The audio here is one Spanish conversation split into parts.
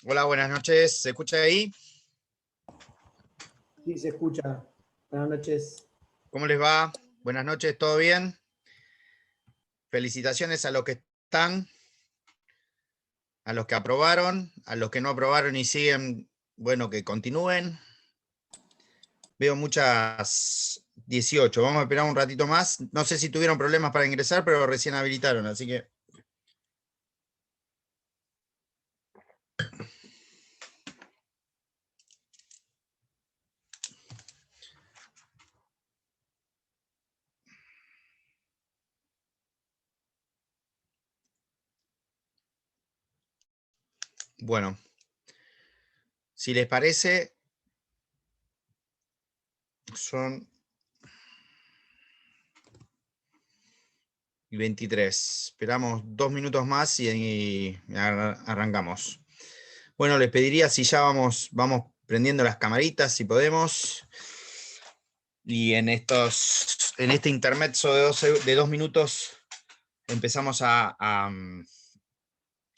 Hola, buenas noches. ¿Se escucha ahí? Sí, se escucha. Buenas noches. ¿Cómo les va? Buenas noches, ¿todo bien? Felicitaciones a los que están, a los que aprobaron, a los que no aprobaron y siguen, bueno, que continúen. Veo muchas 18. Vamos a esperar un ratito más. No sé si tuvieron problemas para ingresar, pero recién habilitaron, así que... Bueno, si les parece, son 23. Esperamos 2 minutos más y arrancamos. Bueno, les pediría si ya vamos prendiendo las camaritas, si podemos. Y en este intermezzo de 2 minutos empezamos a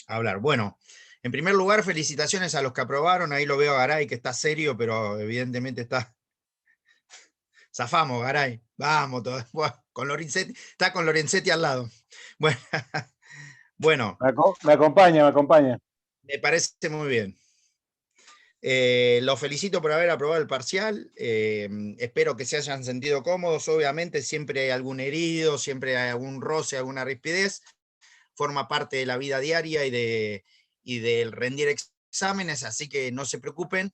hablar. Bueno, en primer lugar, felicitaciones a los que aprobaron. Ahí lo veo a Garay, que está serio, pero evidentemente está... Zafamos, Garay. Vamos, con Lorenzetti, está con Lorenzetti al lado. Bueno, bueno, Me acompaña, me acompaña. me parece muy bien. Los felicito por haber aprobado el parcial. Espero que se hayan sentido cómodos. Obviamente siempre hay algún herido, siempre hay algún roce, alguna rispidez. Forma parte de la vida diaria y del rendir exámenes, así que no se preocupen.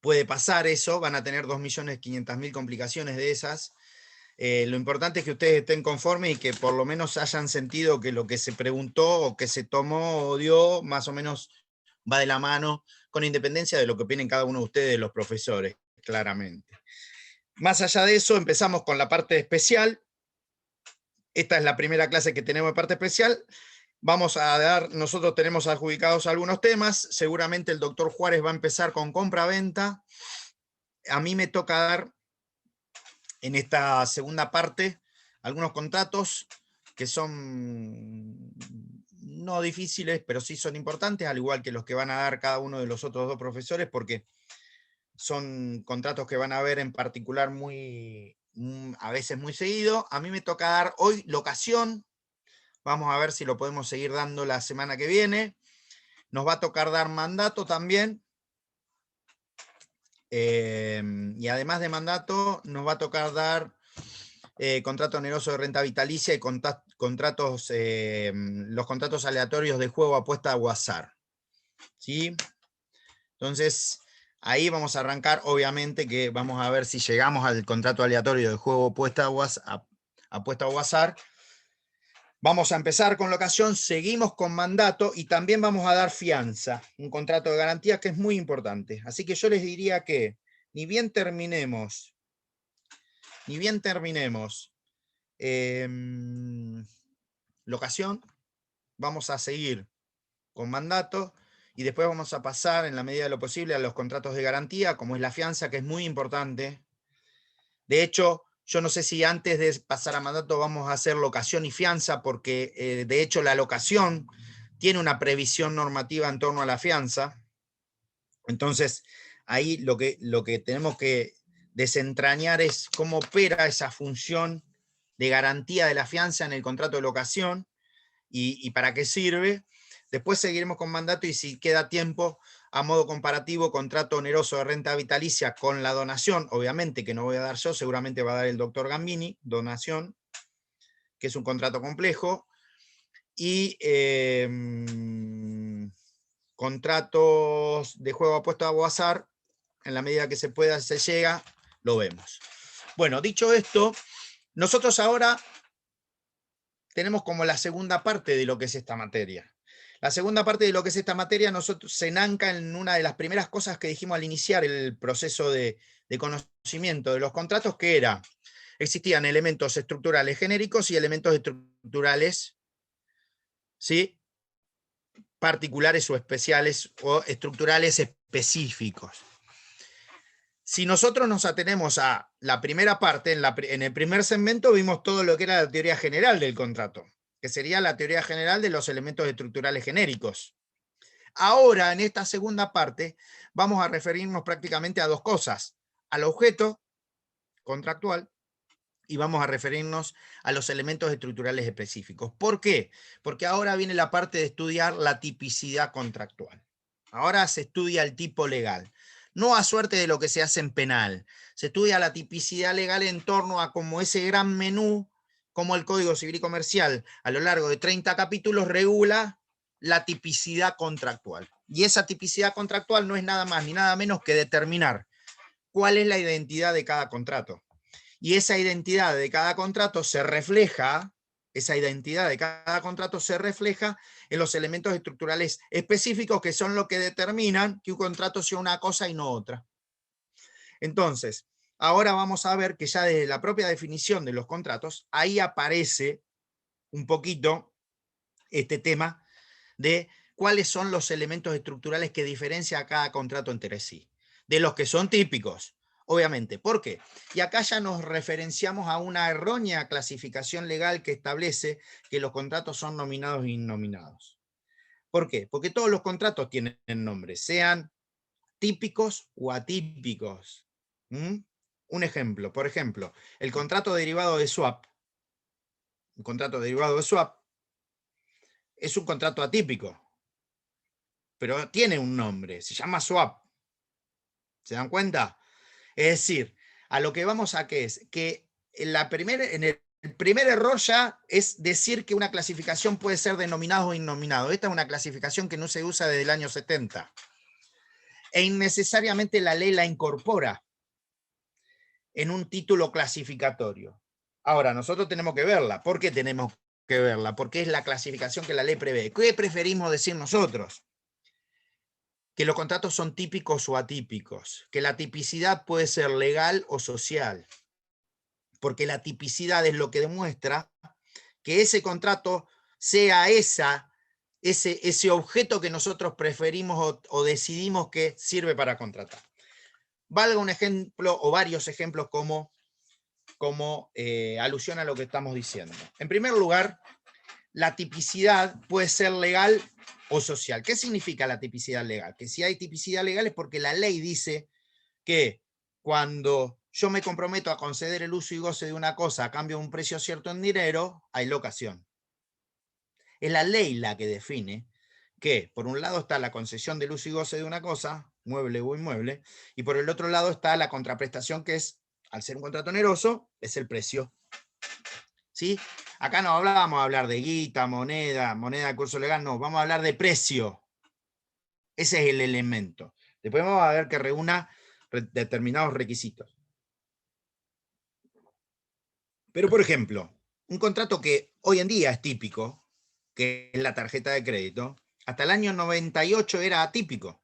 Puede pasar eso, van a tener 2.500.000 complicaciones de esas. Lo importante es que ustedes estén conformes y que por lo menos hayan sentido que lo que se preguntó o que se tomó o dio más o menos va de la mano, con independencia de lo que opinen cada uno de ustedes, los profesores, claramente. Más allá de eso, empezamos con la parte especial. Esta es la primera clase que tenemos de parte especial. Vamos a dar, nosotros tenemos adjudicados algunos temas. Seguramente el doctor Juárez va a empezar con compra-venta. A mí me toca dar en esta segunda parte algunos contratos que son no difíciles, pero sí son importantes, al igual que los que van a dar cada uno de los otros dos profesores, porque son contratos que van a ver en particular a veces muy seguido. A mí me toca dar hoy locación. Vamos a ver si lo podemos seguir dando la semana que viene. Nos va a tocar dar mandato también. Y además de mandato, nos va a tocar dar contrato oneroso de renta vitalicia y contratos, los contratos aleatorios de juego, apuesta o azar. ¿Sí? Entonces, ahí vamos a arrancar, obviamente, que vamos a ver si llegamos al contrato aleatorio de juego, apuesta o azar. Vamos a empezar con locación, seguimos con mandato y también vamos a dar fianza, un contrato de garantía que es muy importante. Así que yo les diría que ni bien terminemos locación, vamos a seguir con mandato y después vamos a pasar en la medida de lo posible a los contratos de garantía, como es la fianza, que es muy importante. De hecho, yo no sé si antes de pasar a mandato vamos a hacer locación y fianza, porque de hecho la locación tiene una previsión normativa en torno a la fianza. Entonces, ahí lo que tenemos que desentrañar es cómo opera esa función de garantía de la fianza en el contrato de locación y para qué sirve. Después seguiremos con mandato y si queda tiempo, a modo comparativo, contrato oneroso de renta vitalicia con la donación, obviamente que no voy a dar yo, seguramente va a dar el doctor Gambini, donación, que es un contrato complejo, y contratos de juego apuesto o azar, en la medida que se pueda, se llega, lo vemos. Bueno, dicho esto, nosotros ahora tenemos como la segunda parte de lo que es esta materia. La segunda parte de lo que es esta materia nosotros se enanca en una de las primeras cosas que dijimos al iniciar el proceso de conocimiento de los contratos, que era, existían elementos estructurales genéricos y elementos estructurales, ¿sí?, particulares o especiales o estructurales específicos. Si nosotros nos atenemos a la primera parte, en el primer segmento vimos todo lo que era la teoría general del contrato, que sería la teoría general de los elementos estructurales genéricos. Ahora, en esta segunda parte, vamos a referirnos prácticamente a dos cosas: al objeto contractual y vamos a referirnos a los elementos estructurales específicos. ¿Por qué? Porque ahora viene la parte de estudiar la tipicidad contractual. Ahora se estudia el tipo legal. No a suerte de lo que se hace en penal. Se estudia la tipicidad legal en torno a cómo ese gran menú, como el Código Civil y Comercial, a lo largo de 30 capítulos, regula la tipicidad contractual. Y esa tipicidad contractual no es nada más ni nada menos que determinar cuál es la identidad de cada contrato. Y esa identidad de cada contrato se refleja, en los elementos estructurales específicos, que son lo que determinan que un contrato sea una cosa y no otra. Entonces, ahora vamos a ver que ya desde la propia definición de los contratos, ahí aparece un poquito este tema de cuáles son los elementos estructurales que diferencian a cada contrato entre sí, de los que son típicos, obviamente. ¿Por qué? Y acá ya nos referenciamos a una errónea clasificación legal que establece que los contratos son nominados e innominados. ¿Por qué? Porque todos los contratos tienen nombre, sean típicos o atípicos. Un ejemplo, por ejemplo, el contrato derivado de swap. Un contrato derivado de swap es un contrato atípico, pero tiene un nombre, se llama swap. ¿Se dan cuenta? Es decir, a lo que vamos a que es que en el primer error ya es decir que una clasificación puede ser denominado o innominado. Esta es una clasificación que no se usa desde el año 70. E innecesariamente la ley la incorpora en un título clasificatorio. Ahora, nosotros tenemos que verla. ¿Por qué tenemos que verla? Porque es la clasificación que la ley prevé. ¿Qué preferimos decir nosotros? Que los contratos son típicos o atípicos, que la tipicidad puede ser legal o social, porque la tipicidad es lo que demuestra que ese contrato sea ese objeto que nosotros preferimos o decidimos que sirve para contratar. Valga un ejemplo o varios ejemplos como alusión a lo que estamos diciendo. En primer lugar, la tipicidad puede ser legal o social. ¿Qué significa la tipicidad legal? Que si hay tipicidad legal es porque la ley dice que cuando yo me comprometo a conceder el uso y goce de una cosa a cambio de un precio cierto en dinero, hay locación. Es la ley la que define que por un lado está la concesión del uso y goce de una cosa, mueble o inmueble, y por el otro lado está la contraprestación, que es, al ser un contrato oneroso, es el precio. ¿Sí? Acá no vamos a hablar de guita, moneda de curso legal, no, vamos a hablar de precio. Ese es el elemento. Después vamos a ver que reúna determinados requisitos. Pero, por ejemplo, un contrato que hoy en día es típico, que es la tarjeta de crédito, hasta el año 98 era atípico.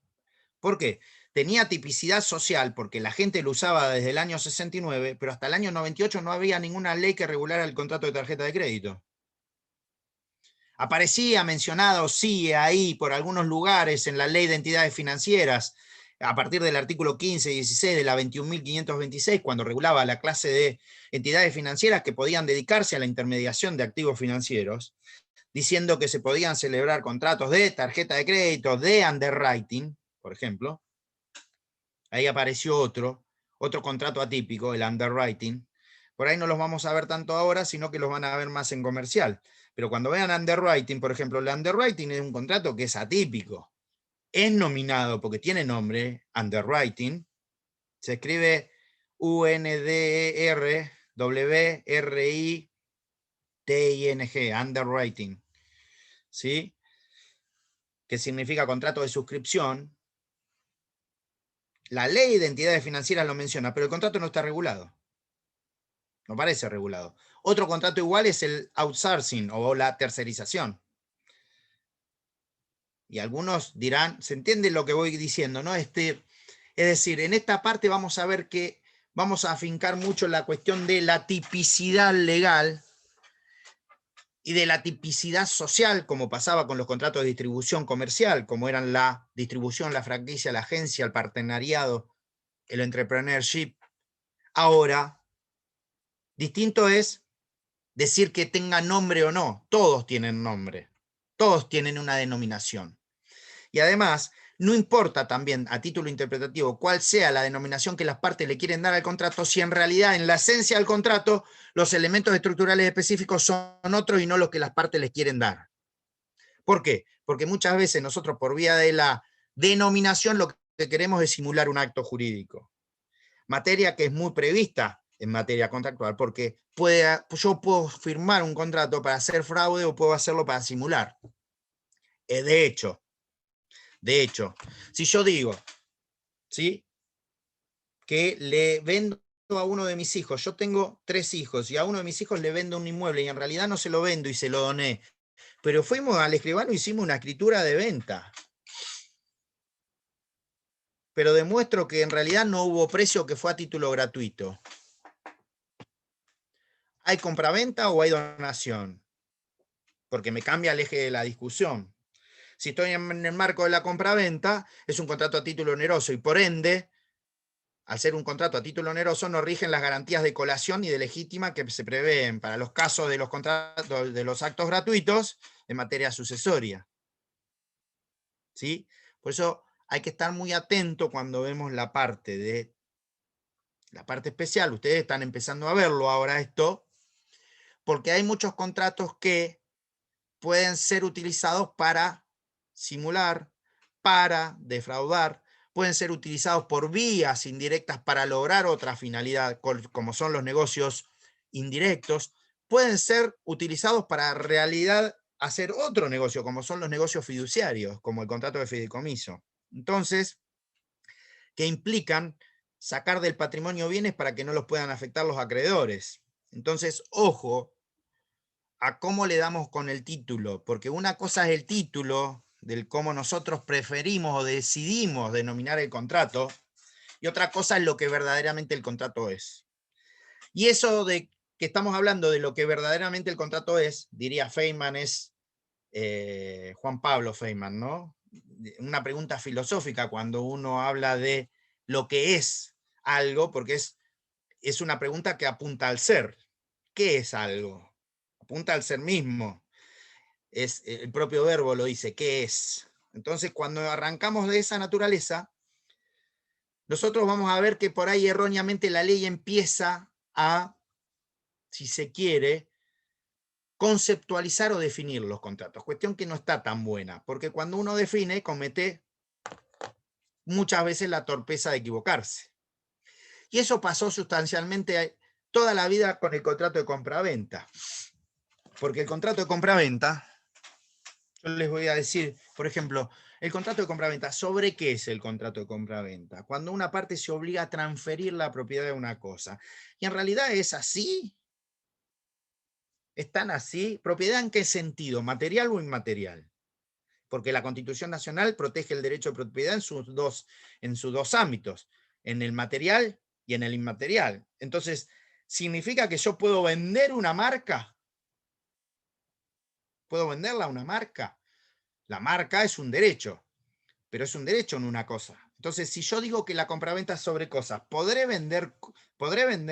¿Por qué? Tenía tipicidad social porque la gente lo usaba desde el año 69, pero hasta el año 98 no había ninguna ley que regulara el contrato de tarjeta de crédito. Aparecía mencionado, sí, ahí por algunos lugares en la ley de entidades financieras, a partir del artículo 15 y 16 de la 21.526, cuando regulaba la clase de entidades financieras que podían dedicarse a la intermediación de activos financieros, diciendo que se podían celebrar contratos de tarjeta de crédito, de underwriting, por ejemplo. Ahí apareció otro contrato atípico, el underwriting. Por ahí no los vamos a ver tanto ahora, sino que los van a ver más en comercial. Pero cuando vean underwriting, por ejemplo, el underwriting es un contrato que es atípico. Es nominado porque tiene nombre, underwriting. Se escribe UNDRWRITING, underwriting. ¿Sí? Que significa contrato de suscripción. La ley de entidades financieras lo menciona, pero el contrato no está regulado. No parece regulado. Otro contrato igual es el outsourcing o la tercerización. Y algunos dirán, ¿se entiende lo que voy diciendo? ¿No? Es decir, en esta parte vamos a ver que vamos a afincar mucho la cuestión de la tipicidad legal y de la tipicidad social, como pasaba con los contratos de distribución comercial, como eran la distribución, la franquicia, la agencia, el partenariado, el entrepreneurship. Ahora, distinto es decir que tenga nombre o no. Todos tienen nombre. Todos tienen una denominación. Y además, no importa también, a título interpretativo, cuál sea la denominación que las partes le quieren dar al contrato, si en realidad, en la esencia del contrato, los elementos estructurales específicos son otros y no los que las partes les quieren dar. ¿Por qué? Porque muchas veces nosotros, por vía de la denominación, lo que queremos es simular un acto jurídico. Materia que es muy prevista en materia contractual, porque yo puedo firmar un contrato para hacer fraude o puedo hacerlo para simular. De hecho, si yo digo, ¿sí?, que le vendo a uno de mis hijos, yo tengo 3 hijos, y a uno de mis hijos le vendo un inmueble, y en realidad no se lo vendo y se lo doné, pero fuimos al escribano y hicimos una escritura de venta. Pero demuestro que en realidad no hubo precio, que fue a título gratuito. ¿Hay compraventa o hay donación? Porque me cambia el eje de la discusión. Si estoy en el marco de la compraventa, es un contrato a título oneroso y por ende, al ser un contrato a título oneroso, no rigen las garantías de colación y de legítima que se prevén para los casos de los contratos, de los actos gratuitos en materia sucesoria. ¿Sí? Por eso hay que estar muy atento cuando vemos la parte especial. Ustedes están empezando a verlo ahora esto, porque hay muchos contratos que pueden ser utilizados para simular, para defraudar, pueden ser utilizados por vías indirectas para lograr otra finalidad, como son los negocios indirectos, pueden ser utilizados para en realidad hacer otro negocio, como son los negocios fiduciarios, como el contrato de fideicomiso. Entonces, que implican sacar del patrimonio bienes para que no los puedan afectar los acreedores. Entonces, ojo a cómo le damos con el título, porque una cosa es el título del cómo nosotros preferimos o decidimos denominar el contrato, y otra cosa es lo que verdaderamente el contrato es. Y eso de que estamos hablando de lo que verdaderamente el contrato es, diría Feynman, es Juan Pablo Feynman, ¿no? Una pregunta filosófica cuando uno habla de lo que es algo, porque es una pregunta que apunta al ser. ¿Qué es algo? Apunta al ser mismo. Es, el propio verbo lo dice, ¿qué es? Entonces, cuando arrancamos de esa naturaleza, nosotros vamos a ver que por ahí erróneamente la ley empieza a, si se quiere, conceptualizar o definir los contratos. Cuestión que no está tan buena, porque cuando uno define, comete muchas veces la torpeza de equivocarse. Y eso pasó sustancialmente toda la vida con el contrato de compraventa. Porque el contrato de compraventa, yo les voy a decir, por ejemplo, el contrato de compraventa, ¿sobre qué es el contrato de compraventa? Cuando una parte se obliga a transferir la propiedad de una cosa. Y en realidad es así. ¿Es tan así? ¿Propiedad en qué sentido? ¿Material o inmaterial? Porque la Constitución Nacional protege el derecho de propiedad en sus dos ámbitos, en el material y en el inmaterial. Entonces, ¿significa que yo puedo vender una marca? ¿Puedo venderla a una marca? La marca es un derecho, pero es un derecho en una cosa. Entonces, si yo digo que la compraventa es sobre cosas, ¿podré vender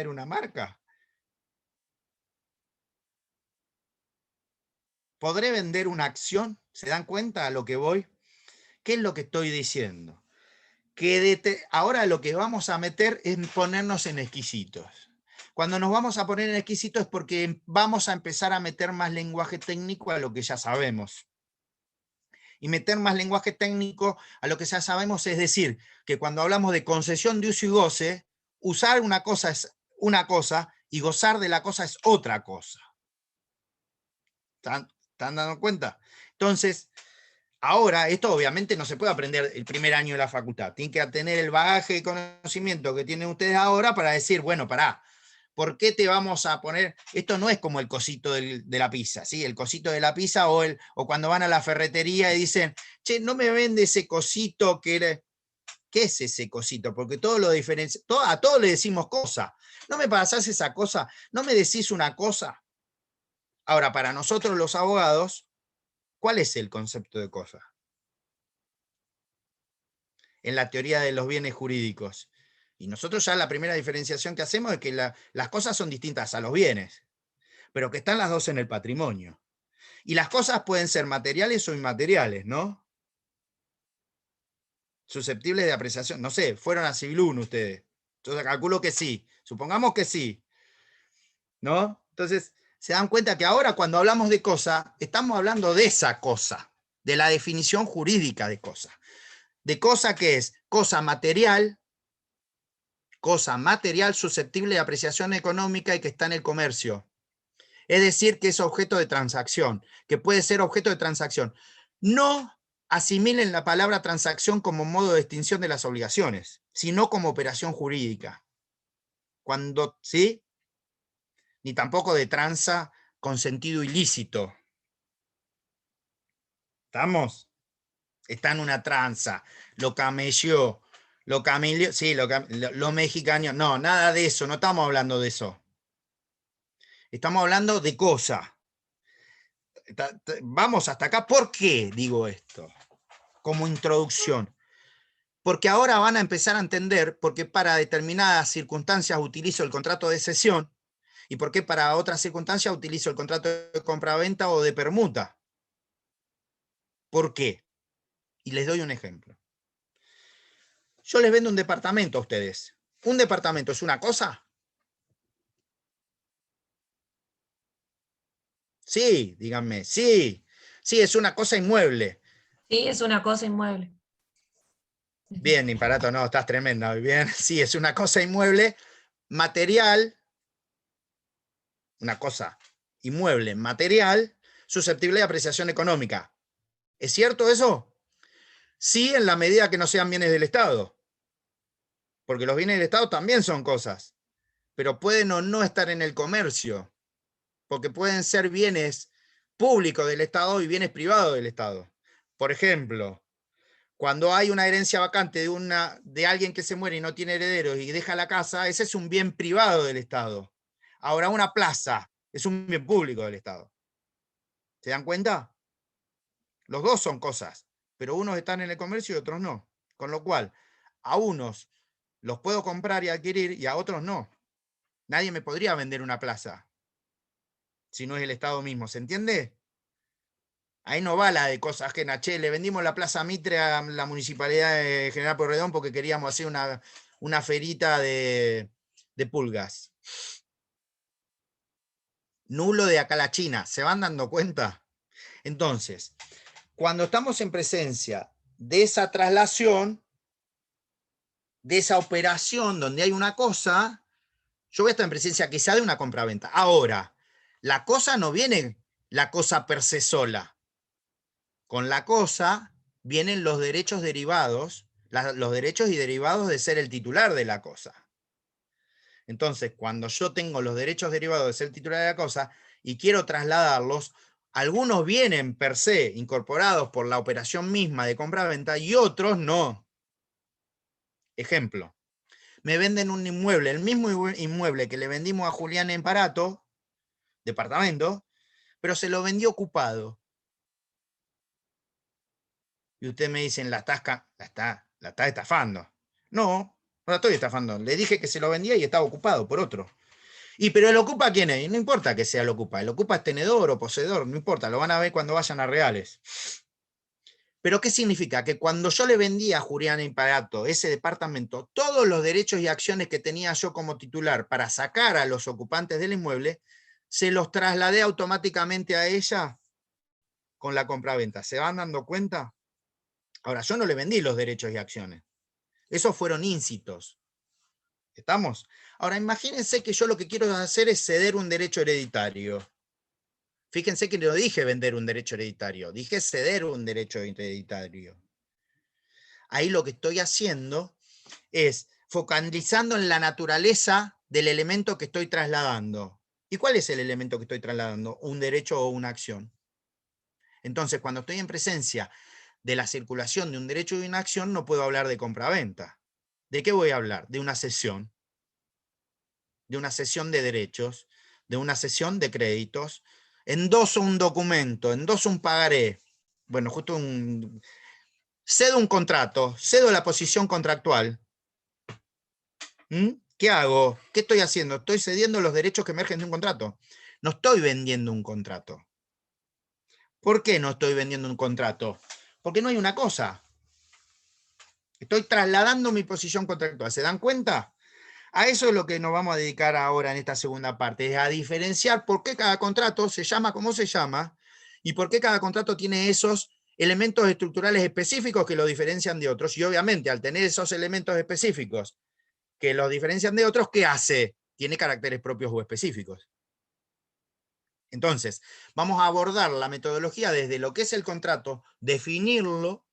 una marca? ¿Podré vender una acción? ¿Se dan cuenta a lo que voy? ¿Qué es lo que estoy diciendo? Que ahora lo que vamos a meter es ponernos en exquisitos. Cuando nos vamos a poner en exquisitos es porque vamos a empezar a meter más lenguaje técnico a lo que ya sabemos. Y meter más lenguaje técnico a lo que ya sabemos es decir, que cuando hablamos de concesión de uso y goce, usar una cosa es una cosa y gozar de la cosa es otra cosa. ¿Están dando cuenta? Entonces, ahora, esto obviamente no se puede aprender el primer año de la facultad. Tienen que tener el bagaje de conocimiento que tienen ustedes ahora para decir, bueno, pará, ¿por qué te vamos a poner? Esto no es como el cosito de la pizza, ¿sí? El cosito de la pizza o cuando van a la ferretería y dicen, che, no me vende ese cosito que era... ¿Qué es ese cosito? Porque todo lo diferencia, a todos le decimos cosa. No me pasás esa cosa, no me decís una cosa. Ahora, para nosotros los abogados, ¿cuál es el concepto de cosa? En la teoría de los bienes jurídicos. Y nosotros ya la primera diferenciación que hacemos es que las cosas son distintas a los bienes, pero que están las dos en el patrimonio. Y las cosas pueden ser materiales o inmateriales, ¿no? susceptibles de apreciación. No sé, fueron a Civil 1 ustedes. Yo calculo que sí. Supongamos que sí. ¿No? Entonces, se dan cuenta que ahora cuando hablamos de cosa, estamos hablando de esa cosa, de la definición jurídica de cosa. De cosa que es cosa material susceptible de apreciación económica y que está en el comercio. Es decir, que es objeto de transacción, que puede ser objeto de transacción. No asimilen la palabra transacción como modo de extinción de las obligaciones, sino como operación jurídica. Cuando, ¿sí? Ni tampoco de tranza con sentido ilícito. ¿Estamos? Está en una tranza, lo camelló, sí, lo mexicano, no, nada de eso, no estamos hablando de eso. Estamos hablando de cosa. Vamos hasta acá, ¿por qué digo esto? Como introducción. Porque ahora van a empezar a entender por qué para determinadas circunstancias utilizo el contrato de cesión y por qué para otras circunstancias utilizo el contrato de compraventa o de permuta. ¿Por qué? Y les doy un ejemplo. Yo les vendo un departamento a ustedes. ¿Un departamento es una cosa? Sí, díganme, sí. Sí, es una cosa inmueble. Sí, es una cosa inmueble. Bien, Imparato, no, estás tremenda. Bien, sí, es una cosa inmueble, material, una cosa inmueble, material, susceptible de apreciación económica. ¿Es cierto eso? Sí, en la medida que no sean bienes del Estado. Porque los bienes del Estado también son cosas, pero pueden o no estar en el comercio, porque pueden ser bienes públicos del Estado y bienes privados del Estado. Por ejemplo, cuando hay una herencia vacante de alguien que se muere y no tiene herederos y deja la casa, ese es un bien privado del Estado. Ahora, una plaza es un bien público del Estado. ¿Se dan cuenta? Los dos son cosas, pero unos están en el comercio y otros no. Con lo cual, a unos los puedo comprar y adquirir y a otros no. Nadie me podría vender una plaza si no es el Estado mismo. ¿Se entiende? Ahí no va la de cosas ajenas. Che, le vendimos la Plaza Mitre a la Municipalidad de General Porredón porque queríamos hacer una ferita de pulgas. Nulo de acá la China. ¿Se van dando cuenta? Entonces, cuando estamos en presencia de esa traslación, de esa operación donde hay una cosa, yo voy a estar en presencia quizá de una compraventa. Ahora, la cosa no viene la cosa per se sola. Con la cosa vienen los derechos derivados, los derechos y derivados de ser el titular de la cosa. Entonces, cuando yo tengo los derechos derivados de ser el titular de la cosa y quiero trasladarlos, algunos vienen per se incorporados por la operación misma de compra-venta y otros no. Ejemplo, me venden un inmueble, el mismo inmueble que le vendimos a Julián en Parato, departamento, pero se lo vendió ocupado. Y usted me dicen, la está estafando. No, no la estoy estafando. Le dije que se lo vendía y estaba ocupado por otro. Pero el ocupa, ¿quién es? No importa que sea el ocupa. El ocupa es tenedor o poseedor, no importa. Lo van a ver cuando vayan a Reales. ¿Pero qué significa? Que cuando yo le vendí a Julián Imparato ese departamento, todos los derechos y acciones que tenía yo como titular para sacar a los ocupantes del inmueble, se los trasladé automáticamente a ella con la compraventa. ¿Se van dando cuenta? Ahora, yo no le vendí los derechos y acciones. Esos fueron íncitos. ¿Estamos? Ahora, imagínense que yo lo que quiero hacer es ceder un derecho hereditario. Fíjense que no dije vender un derecho hereditario, dije ceder un derecho hereditario. Ahí lo que estoy haciendo es focalizando en la naturaleza del elemento que estoy trasladando. ¿Y cuál es el elemento que estoy trasladando? Un derecho o una acción. Entonces, cuando estoy en presencia de la circulación de un derecho y una acción, no puedo hablar de compraventa. ¿De qué voy a hablar? De una cesión de derechos, de una cesión de créditos, endoso un documento, endoso un pagaré, bueno, cedo un contrato, cedo la posición contractual. ¿Qué hago? ¿Qué estoy haciendo? Estoy cediendo los derechos que emergen de un contrato. No estoy vendiendo un contrato. ¿Por qué no estoy vendiendo un contrato? Porque no hay una cosa. Estoy trasladando mi posición contractual. ¿Se dan cuenta? A eso es lo que nos vamos a dedicar ahora en esta segunda parte, es a diferenciar por qué cada contrato se llama como se llama y por qué cada contrato tiene esos elementos estructurales específicos que lo diferencian de otros. Y obviamente, al tener esos elementos específicos que los diferencian de otros, ¿qué hace? Tiene caracteres propios o específicos. Entonces, vamos a abordar la metodología desde lo que es el contrato, definirlo,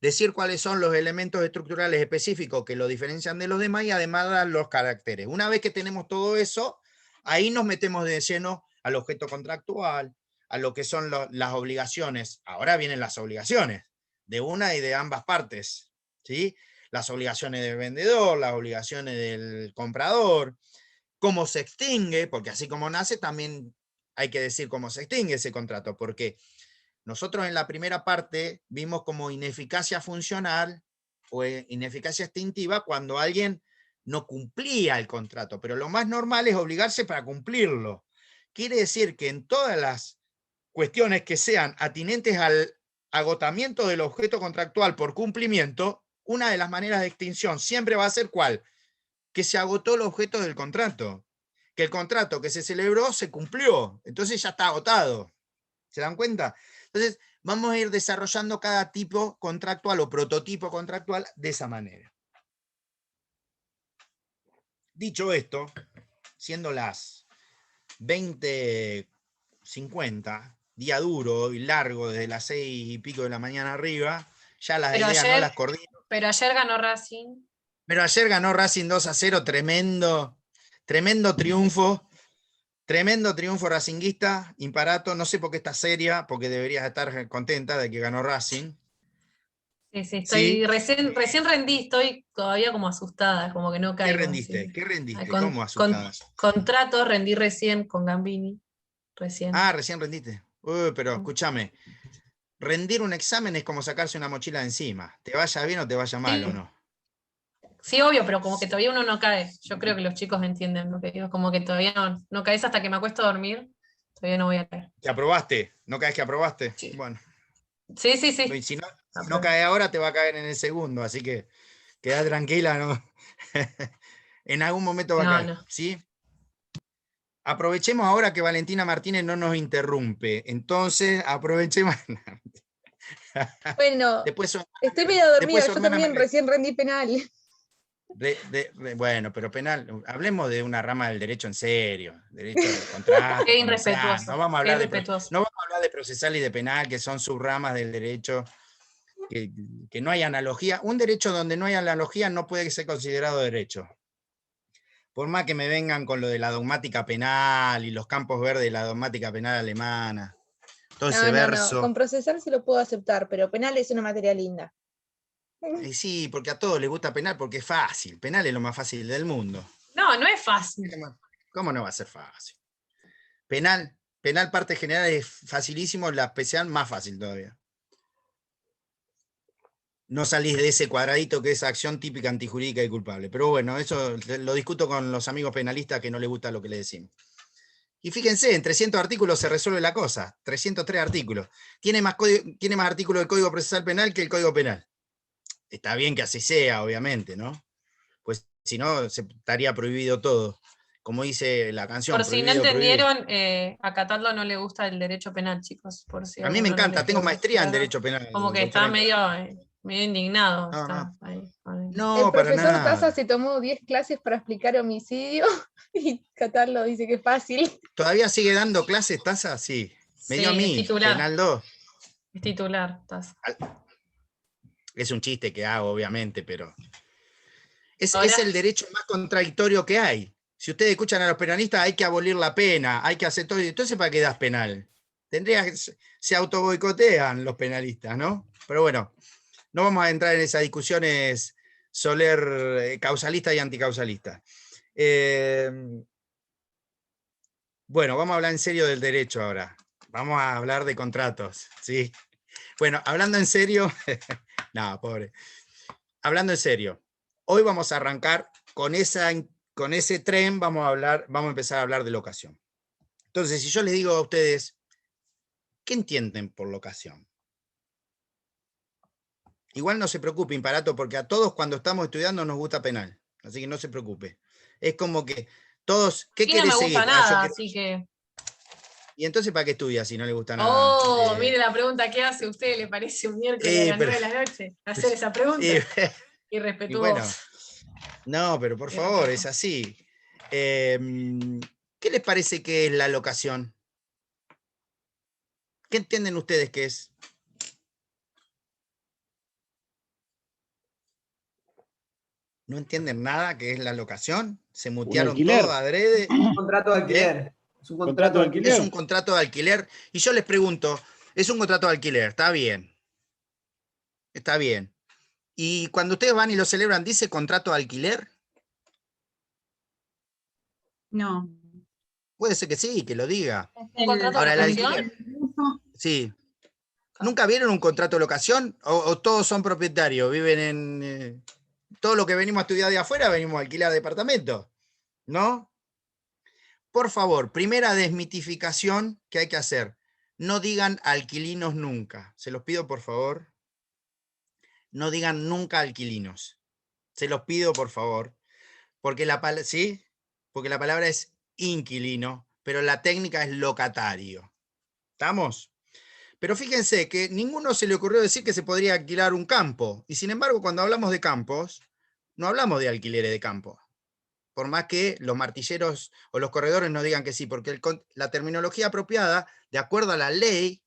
decir cuáles son los elementos estructurales específicos que lo diferencian de los demás y además dar los caracteres. Una vez que tenemos todo eso, ahí nos metemos de lleno al objeto contractual, a lo que son las obligaciones. Ahora vienen las obligaciones, de una y de ambas partes, ¿sí? Las obligaciones del vendedor, las obligaciones del comprador, cómo se extingue, porque así como nace, también hay que decir cómo se extingue ese contrato, porque nosotros en la primera parte vimos como ineficacia funcional o ineficacia extintiva cuando alguien no cumplía el contrato, pero lo más normal es obligarse para cumplirlo. Quiere decir que en todas las cuestiones que sean atinentes al agotamiento del objeto contractual por cumplimiento, una de las maneras de extinción siempre va a ser ¿cuál? Que se agotó el objeto del contrato, que el contrato que se celebró se cumplió, entonces ya está agotado. ¿Se dan cuenta? Entonces, vamos a ir desarrollando cada tipo contractual o prototipo contractual de esa manera. Dicho esto, siendo las 20:50, día duro y largo desde las 6:00 de la mañana arriba, ya las Pero ideas no las coordino. pero ayer ganó Racing. Pero ayer ganó Racing 2-0, tremendo triunfo. Tremendo triunfo racinguista, Imparato. No sé por qué estás seria, porque deberías estar contenta de que ganó Racing. Sí, sí, ¿Sí? recién rendí, estoy todavía como asustada, como que no ¿Qué caigo. rendiste? Así. ¿Qué rendiste? Con, ¿Cómo con- asustadas? contrato rendí recién con Gambini, recién. Ah, recién rendiste. Pero escúchame, rendir un examen es como sacarse una mochila de encima. Te vaya bien o te vaya mal, ¿o Sí, no? sí, obvio, pero como que todavía uno no cae. Yo creo que los chicos entienden lo que digo, como que todavía no caes hasta que me acuesto a dormir, todavía no voy a caer. ¿Te aprobaste? ¿No caes que aprobaste? Sí, Bueno, sí, sí. y Sí. si no cae ahora, te va a caer en el segundo, así que queda tranquila, ¿no? En algún momento va a No, caer, no. ¿sí? Aprovechemos ahora que Valentina Martínez no nos interrumpe. Entonces, aprovechemos. Bueno, Después su, estoy medio dormida, después su yo hermana también recién rendí penal. bueno, pero penal, hablemos de una rama del derecho en serio, derecho de contrato, Qué comercial, irrespetuoso, qué irrespetuoso. no vamos a hablar de procesal y de penal, que son subramas del derecho, que no hay analogía. Un derecho donde no hay analogía no puede ser considerado derecho. Por más que me vengan con lo de la dogmática penal y los campos verdes de la dogmática penal alemana, todo ese No, con verso. procesar sí lo puedo aceptar, pero penal es una materia linda. Sí, porque a todos les gusta penal porque es fácil. Penal es lo más fácil del mundo. No, no es fácil. ¿Cómo no va a ser fácil? Penal parte general es facilísimo, la especial más fácil todavía. No salís de ese cuadradito que es acción típica antijurídica y culpable. Pero bueno, eso lo discuto con los amigos penalistas que no les gusta lo que le decimos. Y fíjense, en 300 artículos se resuelve la cosa. 303 artículos. Tiene más artículos del Código Procesal Penal que el Código Penal. Está bien que así sea, obviamente, ¿no? Pues si no, estaría prohibido todo. Como dice la canción, Por si no prohibido, prohibido. entendieron, a Cataldo no le gusta el derecho penal, chicos, por si A mí me alguno no encanta, le tengo quedó maestría en claro. Derecho Penal, Como que está doctora. medio indignado. No, no. Está ahí. El No, para profesor Taza nada. se tomó 10 clases para explicar homicidio y Cataldo dice que es fácil. ¿Todavía sigue dando clases, Taza? Sí. Me dio a Sí, es mí, titular. Penal 2. Es titular, estás. Es un chiste que hago, obviamente, pero es Ahora, el derecho más contradictorio que hay. Si ustedes escuchan a los penalistas, hay que abolir la pena, hay que hacer todo. Entonces, ¿para qué das penal? Se autoboicotean los penalistas, ¿no? Pero bueno, no vamos a entrar en esas discusiones soler causalista y anticausalista. Bueno, vamos a hablar en serio del derecho ahora. Vamos a hablar de contratos, ¿sí? Bueno, hablando en serio, no, pobre. Hablando en serio, hoy vamos a arrancar con ese tren, vamos a empezar a hablar de locación. Entonces, si yo les digo a ustedes, ¿qué entienden por locación? Igual no se preocupe, Imparato, porque a todos cuando estamos estudiando nos gusta penal. Así que no se preocupe. Es como que todos, ¿qué A mí no querés me gusta seguir? nada, Yo quiero... así que. ¿Y entonces para qué estudia si no le gusta nada? Oh, mire la pregunta que hace. ¿Usted le parece un miércoles a las Pero, 9 de la noche hacer esa pregunta? y, y bueno, Irrespetuoso. no, pero por favor, es así. ¿Qué les parece que es la locación? ¿Qué entienden ustedes que es? ¿No entienden nada que es la locación? ¿Se mutearon alquiler. todos adrede? Un contrato de alquiler. Es un contrato de alquiler. Es un contrato de alquiler. Y yo les pregunto, es un contrato de alquiler, está bien. Está bien. Y cuando ustedes van y lo celebran, ¿dice contrato de alquiler? No. Puede ser que sí, que lo diga. ¿Un contrato Ahora, de el locación? alquiler. Sí. ¿Nunca vieron un contrato de locación? ¿O todos son propietarios? Viven en... todo lo que venimos a estudiar de afuera, venimos a alquilar departamentos. ¿No? Por favor, primera desmitificación que hay que hacer. No digan alquilinos nunca. Se los pido, por favor. No digan nunca alquilinos. Se los pido, por favor. Porque ¿sí? Porque la palabra es inquilino, pero la técnica es locatario. ¿Estamos? Pero fíjense que ninguno se le ocurrió decir que se podría alquilar un campo. Y sin embargo, cuando hablamos de campos, no hablamos de alquileres de campo. Por más que los martilleros o los corredores nos digan que sí, porque la terminología apropiada, de acuerdo a la ley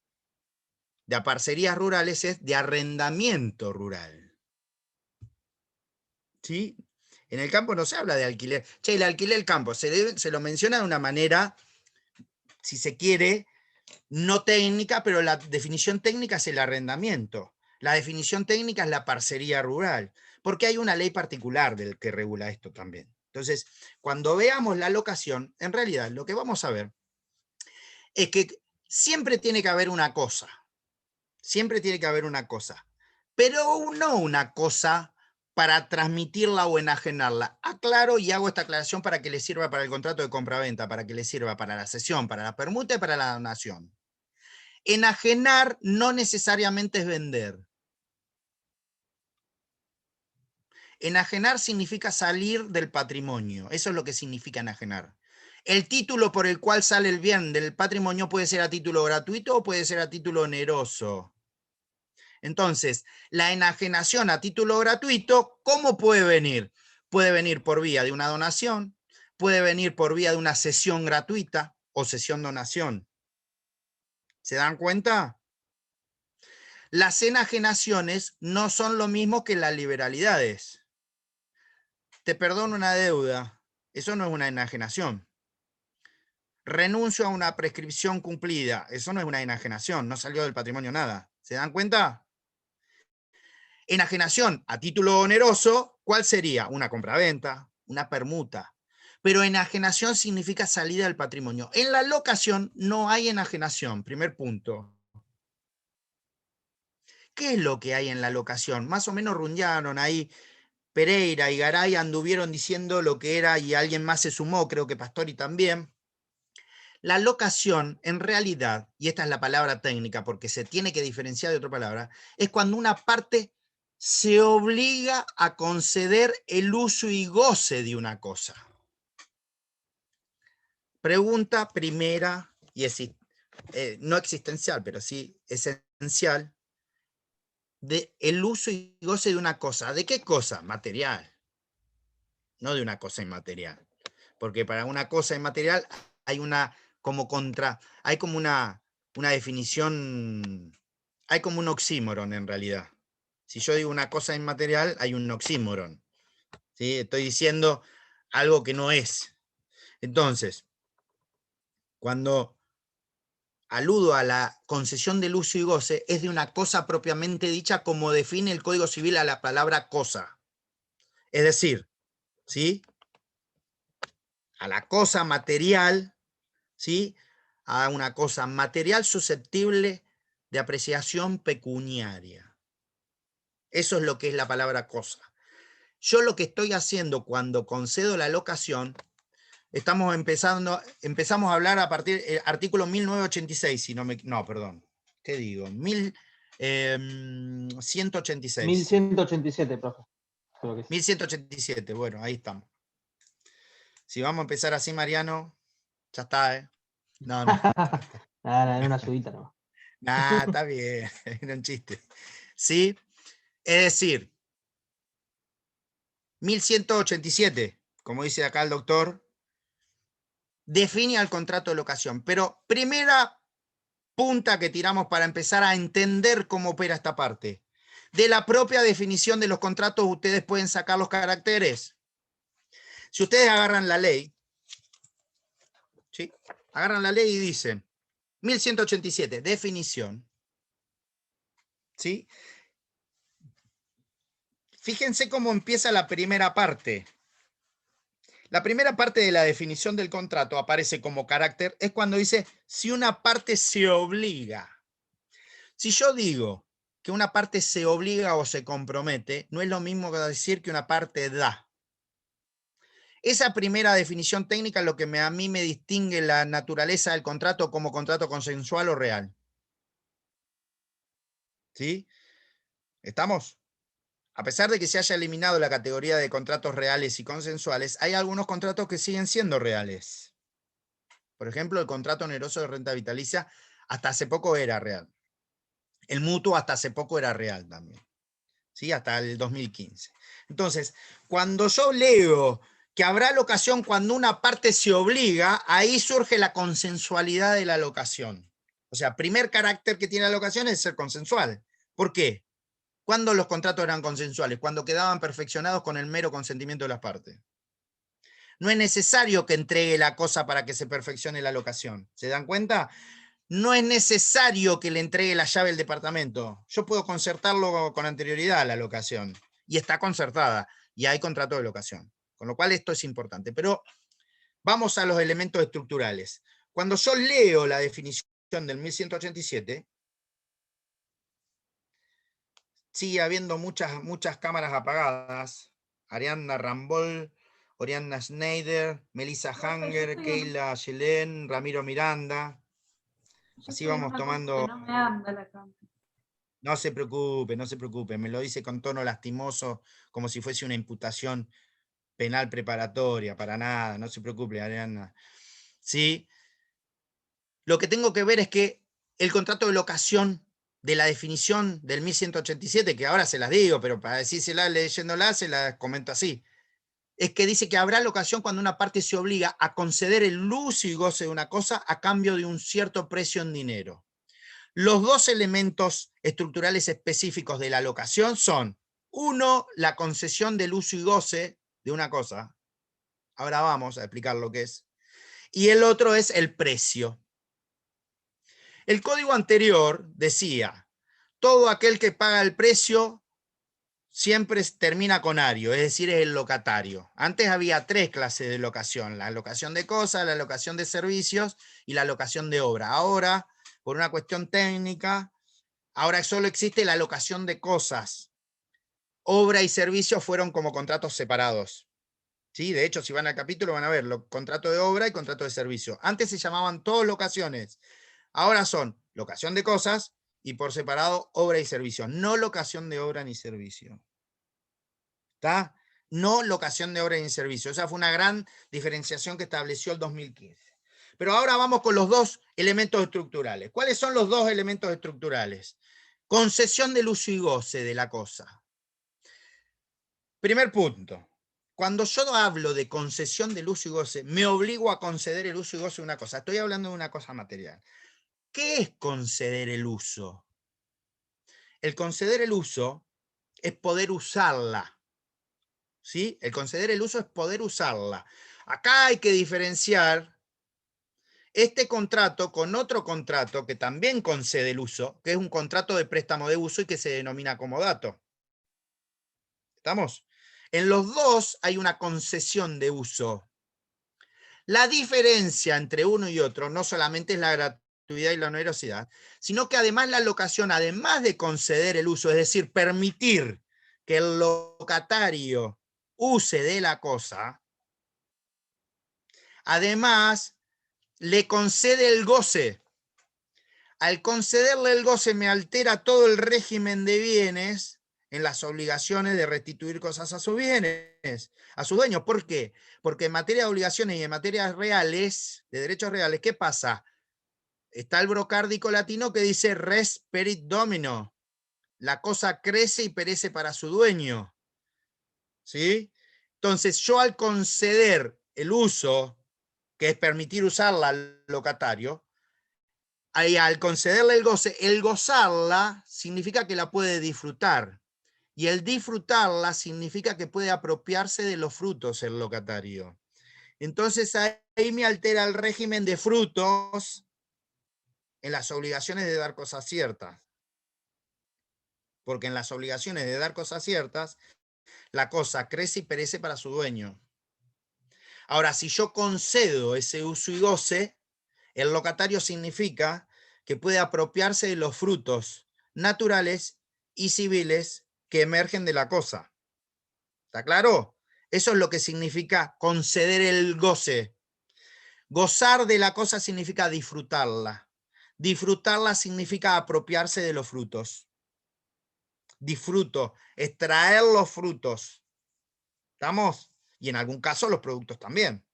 de parcerías rurales, es de arrendamiento rural. ¿Sí? En el campo no se habla de alquiler. Che, le alquilé el campo. Se lo menciona de una manera, si se quiere, no técnica, pero la definición técnica es el arrendamiento. La definición técnica es la parcería rural, porque hay una ley particular del que regula esto también. Entonces, cuando veamos la locación, en realidad lo que vamos a ver es que siempre tiene que haber una cosa. Siempre tiene que haber una cosa. Pero no una cosa para transmitirla o enajenarla. Aclaro y hago esta aclaración para que le sirva para el contrato de compraventa, para que le sirva para la cesión, para la permuta y para la donación. Enajenar no necesariamente es vender. Enajenar significa salir del patrimonio. Eso es lo que significa enajenar. El título por el cual sale el bien del patrimonio puede ser a título gratuito o puede ser a título oneroso. Entonces, la enajenación a título gratuito, ¿cómo puede venir? Puede venir por vía de una donación, puede venir por vía de una cesión gratuita o cesión-donación. ¿Se dan cuenta? Las enajenaciones no son lo mismo que las liberalidades. Te perdono una deuda, eso no es una enajenación. Renuncio a una prescripción cumplida, eso no es una enajenación, no salió del patrimonio nada. ¿Se dan cuenta? Enajenación a título oneroso, ¿cuál sería? Una compraventa, una permuta. Pero enajenación significa salida del patrimonio. En la locación no hay enajenación, primer punto. ¿Qué es lo que hay en la locación? Más o menos rundearon ahí. Pereira y Garay anduvieron diciendo lo que era y alguien más se sumó, creo que Pastori también. La locación, en realidad, y esta es la palabra técnica porque se tiene que diferenciar de otra palabra, es cuando una parte se obliga a conceder el uso y goce de una cosa. Pregunta primera, y no existencial, pero sí esencial, de el uso y goce de una cosa. ¿De qué cosa? Material. No de una cosa inmaterial. Porque para una cosa inmaterial hay hay como una definición, hay como un oxímoron en realidad. Si yo digo una cosa inmaterial, hay un oxímoron. ¿Sí? Estoy diciendo algo que no es. Entonces, cuando aludo a la concesión del uso y goce, es de una cosa propiamente dicha, como define el Código Civil a la palabra cosa. Es decir, ¿sí? A la cosa material, ¿sí? A una cosa material susceptible de apreciación pecuniaria. Eso es lo que es la palabra cosa. Yo lo que estoy haciendo cuando concedo la locación, empezamos a hablar a partir del artículo 1986, no, perdón, ¿qué digo? 186. 1187, profe. Creo que sí. 1187, bueno, ahí estamos. Si vamos a empezar así, Mariano, ya está, ¿eh? No, no. Nada, era una ayudita nomás. Nah, está bien, era un chiste. ¿Sí? Es decir, 1187, como dice acá el doctor, define al contrato de locación. Pero primera punta que tiramos para empezar a entender cómo opera esta parte. De la propia definición de los contratos, ustedes pueden sacar los caracteres. Si ustedes agarran la ley, ¿sí? Agarran la ley y dicen 1187, definición. ¿Sí? Fíjense cómo empieza la primera parte. La primera parte de la definición del contrato aparece como carácter, es cuando dice si una parte se obliga. Si yo digo que una parte se obliga o se compromete, no es lo mismo que decir que una parte da. Esa primera definición técnica es lo que a mí me distingue la naturaleza del contrato como contrato consensual o real. ¿Sí? ¿Estamos? A pesar de que se haya eliminado la categoría de contratos reales y consensuales, hay algunos contratos que siguen siendo reales. Por ejemplo, el contrato oneroso de renta vitalicia hasta hace poco era real. El mutuo hasta hace poco era real también. ¿Sí? Hasta el 2015. Entonces, cuando yo leo que habrá locación cuando una parte se obliga, ahí surge la consensualidad de la locación. O sea, primer carácter que tiene la locación es ser consensual. ¿Por qué? ¿Cuándo los contratos eran consensuales? Cuando quedaban perfeccionados con el mero consentimiento de las partes. No es necesario que entregue la cosa para que se perfeccione la locación. ¿Se dan cuenta? No es necesario que le entregue la llave del departamento. Yo puedo concertarlo con anterioridad a la locación. Y está concertada. Y hay contrato de locación. Con lo cual esto es importante. Pero vamos a los elementos estructurales. Cuando yo leo la definición del 1187, sigue habiendo muchas cámaras apagadas. Ariadna Rambol, Oriana Schneider, Melissa Hanger, Keila Yelén, Ramiro Miranda. Así vamos tomando... No me anda la cámara. No se preocupe, me lo dice con tono lastimoso, como si fuese una imputación penal preparatoria, para nada, no se preocupe, Ariana. ¿Sí? Lo que tengo que ver es que el contrato de locación de la definición del 1187, que ahora se las digo, pero para decírsela leyéndola, se las comento así, es que dice que habrá locación cuando una parte se obliga a conceder el uso y goce de una cosa a cambio de un cierto precio en dinero. Los dos elementos estructurales específicos de la locación son, uno, la concesión del uso y goce de una cosa. Ahora vamos a explicar lo que es. Y el otro es el precio. El código anterior decía, todo aquel que paga el precio siempre termina con ario, es decir, es el locatario. Antes había tres clases de locación, la locación de cosas, la locación de servicios y la locación de obra. Ahora, por una cuestión técnica, ahora solo existe la locación de cosas. Obra y servicio fueron como contratos separados. ¿Sí? De hecho, si van al capítulo van a ver contrato de obra y contrato de servicio. Antes se llamaban todos locaciones. Ahora son locación de cosas y por separado obra y servicio. No locación de obra ni servicio. ¿Está? No locación de obra ni servicio. Esa fue una gran diferenciación que estableció el 2015. Pero ahora vamos con los dos elementos estructurales. ¿Cuáles son los dos elementos estructurales? Concesión del uso y goce de la cosa. Primer punto. Cuando yo hablo de concesión del uso y goce, me obligo a conceder el uso y goce de una cosa. Estoy hablando de una cosa material. ¿Qué es conceder el uso? El conceder el uso es poder usarla. ¿Sí? El conceder el uso es poder usarla. Acá hay que diferenciar este contrato con otro contrato que también concede el uso, que es un contrato de préstamo de uso y que se denomina comodato. ¿Estamos? En los dos hay una concesión de uso. La diferencia entre uno y otro no solamente es la gratuidad y la onerosidad, sino que además la locación, además de conceder el uso, es decir, permitir que el locatario use de la cosa, además le concede el goce. Al concederle el goce me altera todo el régimen de bienes en las obligaciones de restituir cosas a sus bienes, a sus dueños. ¿Por qué? Porque en materia de obligaciones y en materias reales, de derechos reales, ¿qué pasa? Está el brocárdico latino que dice res perit domino. La cosa crece y perece para su dueño. ¿Sí? Entonces, yo al conceder el uso, que es permitir usarla al locatario, ahí, al concederle el goce, el gozarla significa que la puede disfrutar. Y el disfrutarla significa que puede apropiarse de los frutos el locatario. Entonces ahí me altera el régimen de frutos en las obligaciones de dar cosas ciertas. Porque en las obligaciones de dar cosas ciertas, la cosa crece y perece para su dueño. Ahora, si yo concedo ese uso y goce, el locatario significa que puede apropiarse de los frutos naturales y civiles que emergen de la cosa. ¿Está claro? Eso es lo que significa conceder el goce. Gozar de la cosa significa disfrutarla. Disfrutarla significa apropiarse de los frutos. Disfruto, extraer los frutos. ¿Estamos? Y en algún caso los productos también.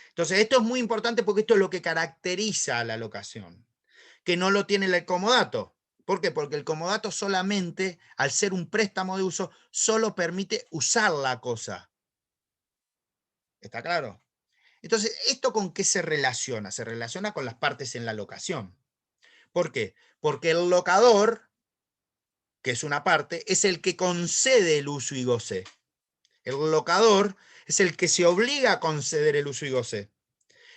Entonces, esto es muy importante porque esto es lo que caracteriza a la locación, que no lo tiene el comodato. ¿Por qué? Porque el comodato solamente, al ser un préstamo de uso, solo permite usar la cosa. ¿Está claro? Entonces, ¿esto con qué se relaciona? Se relaciona con las partes en la locación. ¿Por qué? Porque el locador, que es una parte, es el que concede el uso y goce. El locador es el que se obliga a conceder el uso y goce.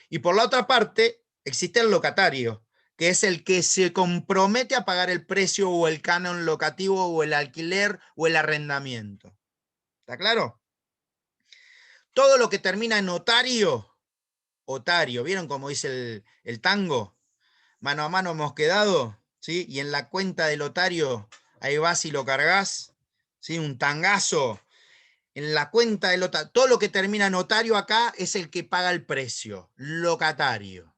Y por la otra parte, existe el locatario, que es el que se compromete a pagar el precio o el canon locativo o el alquiler o el arrendamiento. ¿Está claro? Todo lo que termina en otario, ¿vieron cómo dice el tango? Mano a mano hemos quedado, ¿sí? Y en la cuenta del otario, ahí vas y lo cargas, ¿sí? Un tangazo. En la cuenta del otario, todo lo que termina en otario acá es el que paga el precio, locatario.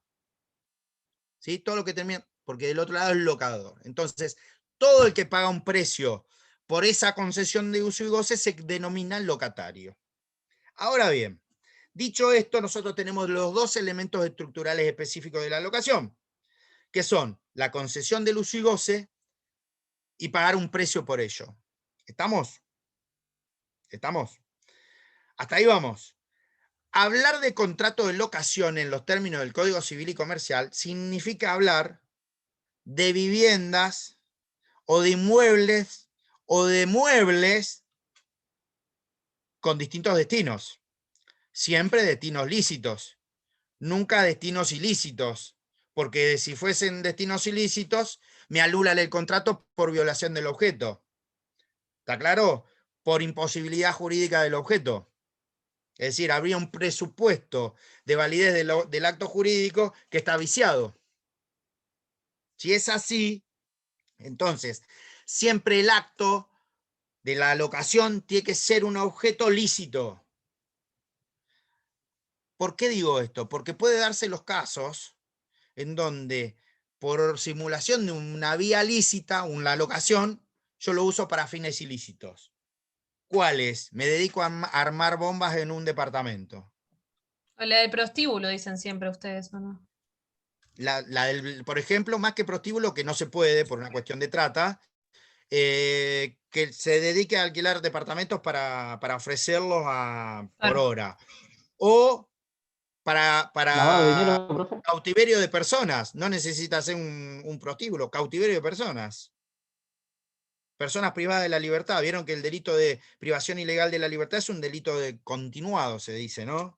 ¿Sí? Todo lo que termina, porque del otro lado es locador. Entonces, todo el que paga un precio por esa concesión de uso y goce se denomina locatario. Ahora bien, dicho esto, nosotros tenemos los dos elementos estructurales específicos de la locación, que son la concesión del uso y goce y pagar un precio por ello. ¿Estamos? ¿Estamos? Hasta ahí vamos. Hablar de contrato de locación en los términos del Código Civil y Comercial significa hablar de viviendas o de inmuebles o de muebles con distintos destinos. Siempre destinos lícitos, nunca destinos ilícitos, porque si fuesen destinos ilícitos, me anulan el contrato por violación del objeto. ¿Está claro? Por imposibilidad jurídica del objeto. Es decir, habría un presupuesto de validez del acto jurídico que está viciado. Si es así, entonces, siempre el acto de la locación tiene que ser un objeto lícito. ¿Por qué digo esto? Porque puede darse los casos en donde por simulación de una vía lícita, una locación, yo lo uso para fines ilícitos. ¿Cuáles? Me dedico a armar bombas en un departamento. O la del prostíbulo, dicen siempre ustedes, ¿o no? Por ejemplo, más que prostíbulo, que no se puede por una cuestión de trata, que se dedique a alquilar departamentos para ofrecerlos por Claro. hora. O Lavado de para dinero, profe. cautiverio de personas. No necesita ser un prostíbulo, cautiverio de personas. Personas privadas de la libertad. Vieron que el delito de privación ilegal de la libertad es un delito continuado, se dice, ¿no?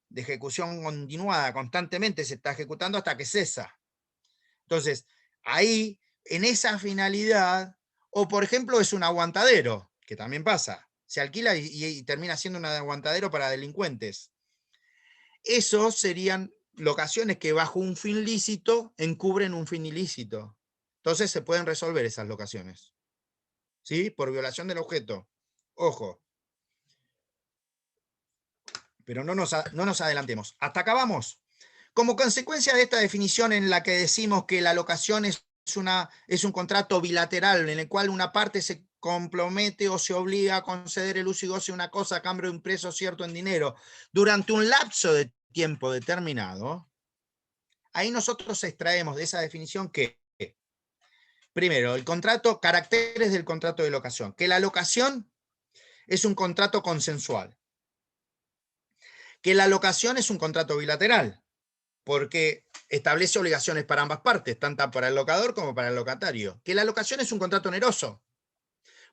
De ejecución continuada, constantemente se está ejecutando hasta que cesa. Entonces, ahí, en esa finalidad, o por ejemplo es un aguantadero, que también pasa, se alquila y termina siendo un aguantadero para delincuentes. Esos serían locaciones que bajo un fin lícito encubren un fin ilícito. Entonces se pueden resolver esas locaciones. ¿Sí? Por violación del objeto. Ojo. Pero no nos adelantemos. ¿Hasta acá vamos? Como consecuencia de esta definición en la que decimos que la locación es un contrato bilateral en el cual una parte se compromete o se obliga a conceder el uso y goce de una cosa a cambio de un precio cierto en dinero durante un lapso de tiempo determinado, ahí nosotros extraemos de esa definición que, primero, el contrato, caracteres del contrato de locación, que la locación es un contrato consensual, que la locación es un contrato bilateral, porque establece obligaciones para ambas partes, tanto para el locador como para el locatario, que la locación es un contrato oneroso.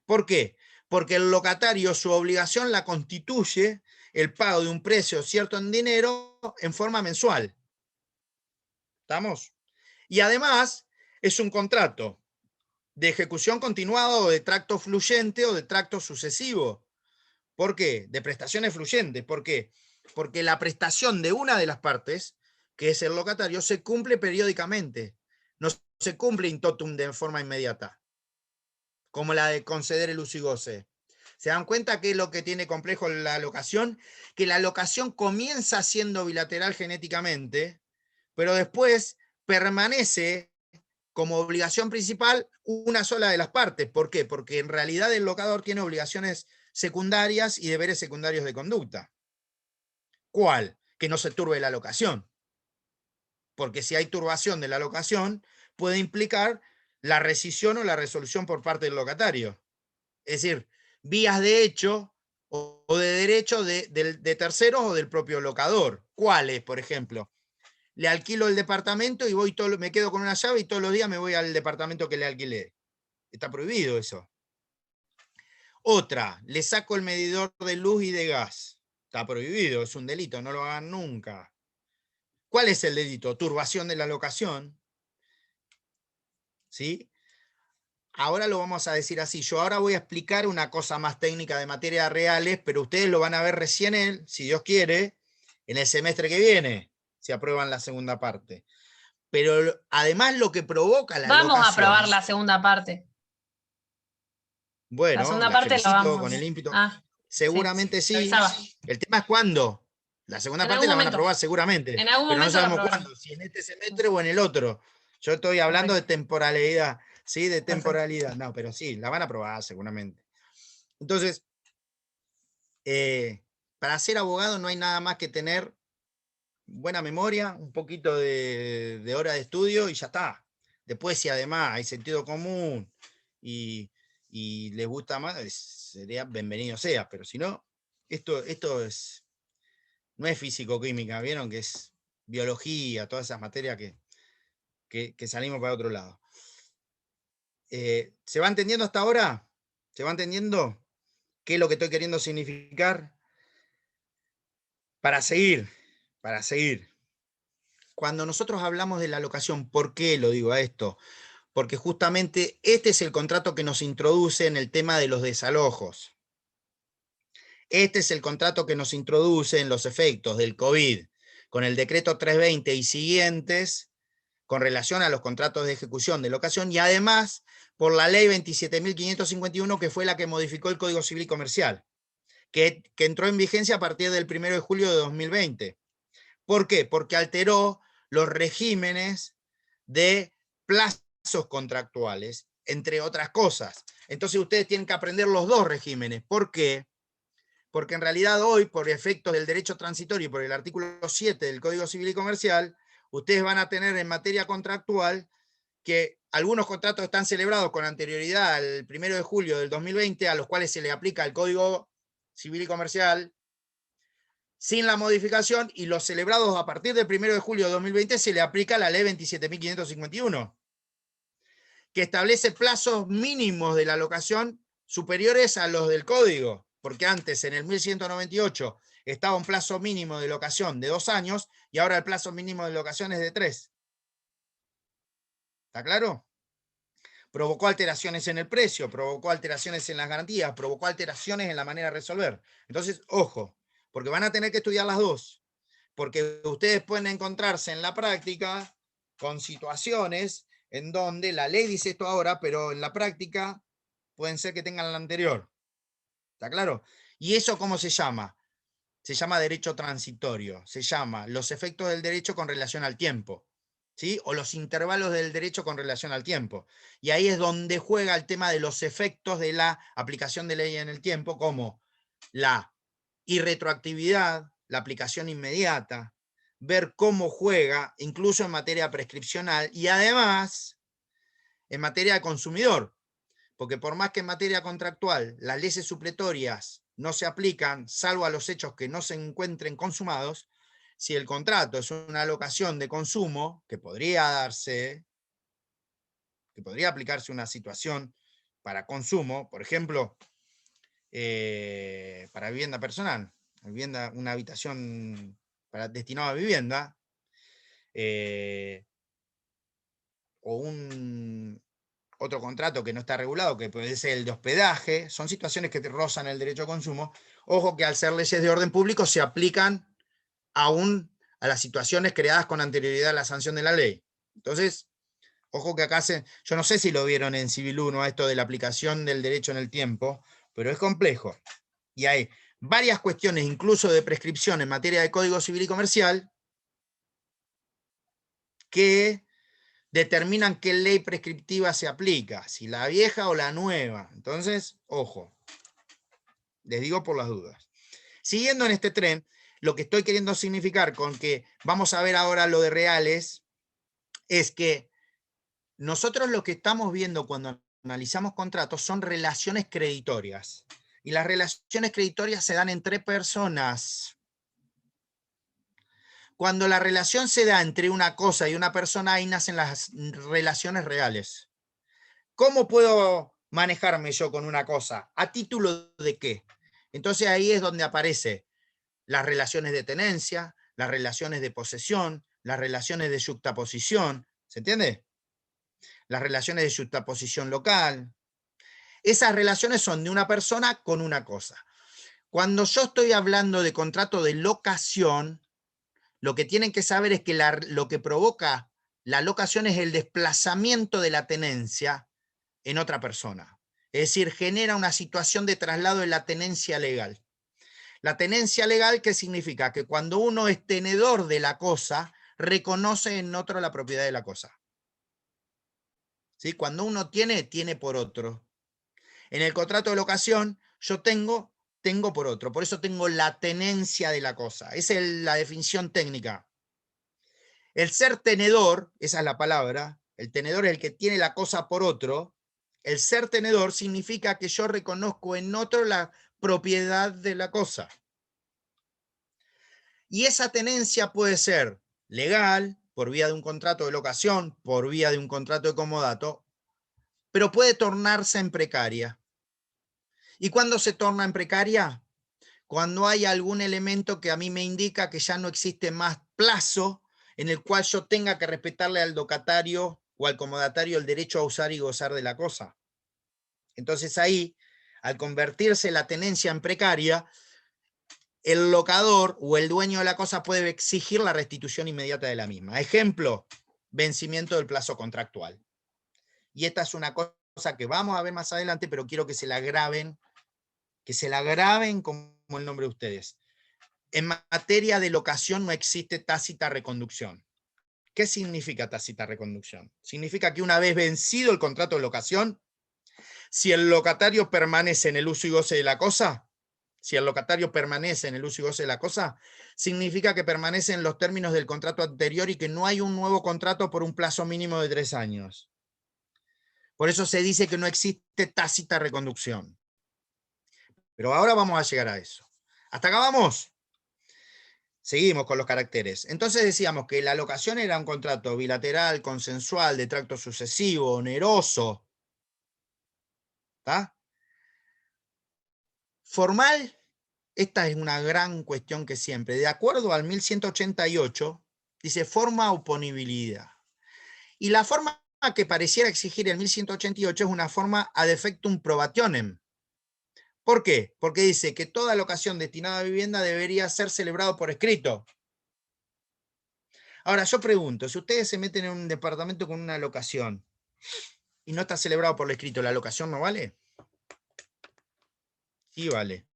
¿Por qué? Porque el locatario, su obligación la constituye el pago de un precio cierto en dinero en forma mensual. ¿Estamos? Y además es un contrato de ejecución continuada o de tracto fluyente o de tracto sucesivo. ¿Por qué? De prestaciones fluyentes. ¿Por qué? Porque la prestación de una de las partes, que es el locatario, se cumple periódicamente. No se cumple in totum de forma inmediata, como la de conceder el uso y goce. ¿Se dan cuenta qué es lo que tiene complejo la locación? Que la locación comienza siendo bilateral genéticamente, pero después permanece como obligación principal una sola de las partes. ¿Por qué? Porque en realidad el locador tiene obligaciones secundarias y deberes secundarios de conducta. ¿Cuál? Que no se turbe la locación. Porque si hay turbación de la locación, puede implicar la rescisión o la resolución por parte del locatario. Es decir, vías de hecho o de derecho de terceros o del propio locador. ¿Cuáles, por ejemplo? Le alquilo el departamento y voy me quedo con una llave y todos los días me voy al departamento que le alquilé. Está prohibido eso. Otra, le saco el medidor de luz y de gas. Está prohibido, es un delito, no lo hagan nunca. ¿Cuál es el delito? Turbación de la locación. ¿Sí? Ahora lo vamos a decir así. Yo ahora voy a explicar una cosa más técnica de materias reales, pero ustedes lo van a ver recién, si Dios quiere, en el semestre que viene, si aprueban la segunda parte. Pero además lo que provoca la Vamos locación... a aprobar la segunda parte. Bueno, La segunda la parte la felicito vamos. con el ímpetu. Ah, Seguramente sí, sí. avisaba. El tema es cuándo. La segunda En parte algún la van a momento. aprobar seguramente, En algún pero no momento la sabemos aprobarán. cuándo, si en este semestre o en el otro. Yo estoy hablando de temporalidad, ¿sí? De temporalidad. No, pero sí, la van a aprobar seguramente. Entonces, para ser abogado no hay nada más que tener buena memoria, un poquito de hora de estudio y ya está. Después, si además hay sentido común y les gusta más, sería bienvenido sea, pero si no, esto no es físico-química, ¿vieron? Que es biología, todas esas materias que salimos para otro lado. ¿Se va entendiendo hasta ahora? ¿Se va entendiendo qué es lo que estoy queriendo significar? Para seguir. Cuando nosotros hablamos de la locación, ¿por qué lo digo a esto? Porque justamente este es el contrato que nos introduce en el tema de los desalojos. Este es el contrato que nos introduce en los efectos del COVID, con el decreto 320 y siguientes, con relación a los contratos de ejecución de locación, y además por la ley 27.551, que fue la que modificó el Código Civil y Comercial, que entró en vigencia a partir del 1 de julio de 2020. ¿Por qué? Porque alteró los regímenes de plazos contractuales, entre otras cosas. Entonces ustedes tienen que aprender los dos regímenes. ¿Por qué? Porque en realidad hoy, por efectos del derecho transitorio y por el artículo 7 del Código Civil y Comercial, ustedes van a tener en materia contractual que algunos contratos están celebrados con anterioridad al 1 de julio del 2020, a los cuales se le aplica el Código Civil y Comercial sin la modificación, y los celebrados a partir del 1 de julio de 2020 se le aplica la ley 27.551, que establece plazos mínimos de la locación superiores a los del código, porque antes en el 1198 estaba un plazo mínimo de locación de 2 años y ahora el plazo mínimo de locación es de 3. ¿Está claro? Provocó alteraciones en el precio, provocó alteraciones en las garantías, provocó alteraciones en la manera de resolver. Entonces, ojo, porque van a tener que estudiar las dos, porque ustedes pueden encontrarse en la práctica con situaciones en donde la ley dice esto ahora, pero en la práctica pueden ser que tengan la anterior. ¿Está claro? ¿Y eso cómo se llama? se llama derecho transitorio, se llama los efectos del derecho con relación al tiempo, ¿sí? O los intervalos del derecho con relación al tiempo. Y ahí es donde juega el tema de los efectos de la aplicación de ley en el tiempo, como la irretroactividad, la aplicación inmediata, ver cómo juega, incluso en materia prescripcional, y además en materia de consumidor, porque por más que en materia contractual las leyes supletorias no se aplican, salvo a los hechos que no se encuentren consumados, si el contrato es una locación de consumo, que podría darse, que podría aplicarse una situación para consumo, por ejemplo, para vivienda personal, una habitación destinada a vivienda, o otro contrato que no está regulado, que puede ser el de hospedaje, son situaciones que rozan el derecho a consumo. Ojo que al ser leyes de orden público se aplican aún a las situaciones creadas con anterioridad a la sanción de la ley. Entonces, ojo que acá yo no sé si lo vieron en Civil 1, esto de la aplicación del derecho en el tiempo, pero es complejo. Y hay varias cuestiones, incluso de prescripción en materia de Código Civil y Comercial, que determinan qué ley prescriptiva se aplica, si la vieja o la nueva. Entonces, ojo, les digo por las dudas. Siguiendo en este tren, lo que estoy queriendo significar con que vamos a ver ahora lo de reales, es que nosotros lo que estamos viendo cuando analizamos contratos son relaciones creditorias. Y las relaciones creditorias se dan entre personas. Cuando la relación se da entre una cosa y una persona, ahí nacen las relaciones reales. ¿Cómo puedo manejarme yo con una cosa? ¿A título de qué? Entonces ahí es donde aparecen las relaciones de tenencia, las relaciones de posesión, las relaciones de yuxtaposición. ¿Se entiende? Las relaciones de yuxtaposición local. Esas relaciones son de una persona con una cosa. Cuando yo estoy hablando de contrato de locación, lo que tienen que saber es que lo que provoca la locación es el desplazamiento de la tenencia en otra persona. Es decir, genera una situación de traslado de la tenencia legal. La tenencia legal, ¿qué significa? Que cuando uno es tenedor de la cosa, reconoce en otro la propiedad de la cosa. ¿Sí? Cuando uno tiene por otro. En el contrato de locación, yo tengo por otro. Por eso tengo la tenencia de la cosa. Esa es la definición técnica. El ser tenedor, esa es la palabra, el tenedor es el que tiene la cosa por otro. El ser tenedor significa que yo reconozco en otro la propiedad de la cosa. Y esa tenencia puede ser legal, por vía de un contrato de locación, por vía de un contrato de comodato, pero puede tornarse en precaria. ¿Y cuándo se torna en precaria? Cuando hay algún elemento que a mí me indica que ya no existe más plazo en el cual yo tenga que respetarle al locatario o al comodatario el derecho a usar y gozar de la cosa. Entonces ahí, al convertirse la tenencia en precaria, el locador o el dueño de la cosa puede exigir la restitución inmediata de la misma. Ejemplo, vencimiento del plazo contractual. Y esta es una cosa que vamos a ver más adelante, pero quiero que se la graben como el nombre de ustedes. En materia de locación no existe tácita reconducción. ¿Qué significa tácita reconducción? Significa que una vez vencido el contrato de locación, si el locatario permanece en el uso y goce de la cosa, significa que permanece en los términos del contrato anterior y que no hay un nuevo contrato por un plazo mínimo de 3 años. Por eso se dice que no existe tácita reconducción. Pero ahora vamos a llegar a eso. ¿Hasta acá vamos? Seguimos con los caracteres. Entonces decíamos que la locación era un contrato bilateral, consensual, de tracto sucesivo, oneroso. ¿Está? Formal, esta es una gran cuestión que siempre, de acuerdo al 1188, dice forma oponibilidad. Y la forma que pareciera exigir el 1188 es una forma ad effectum probationem. ¿Por qué? Porque dice que toda locación destinada a vivienda debería ser celebrado por escrito. Ahora, yo pregunto, si ustedes se meten en un departamento con una locación y no está celebrado por escrito, ¿la locación no vale? Sí vale.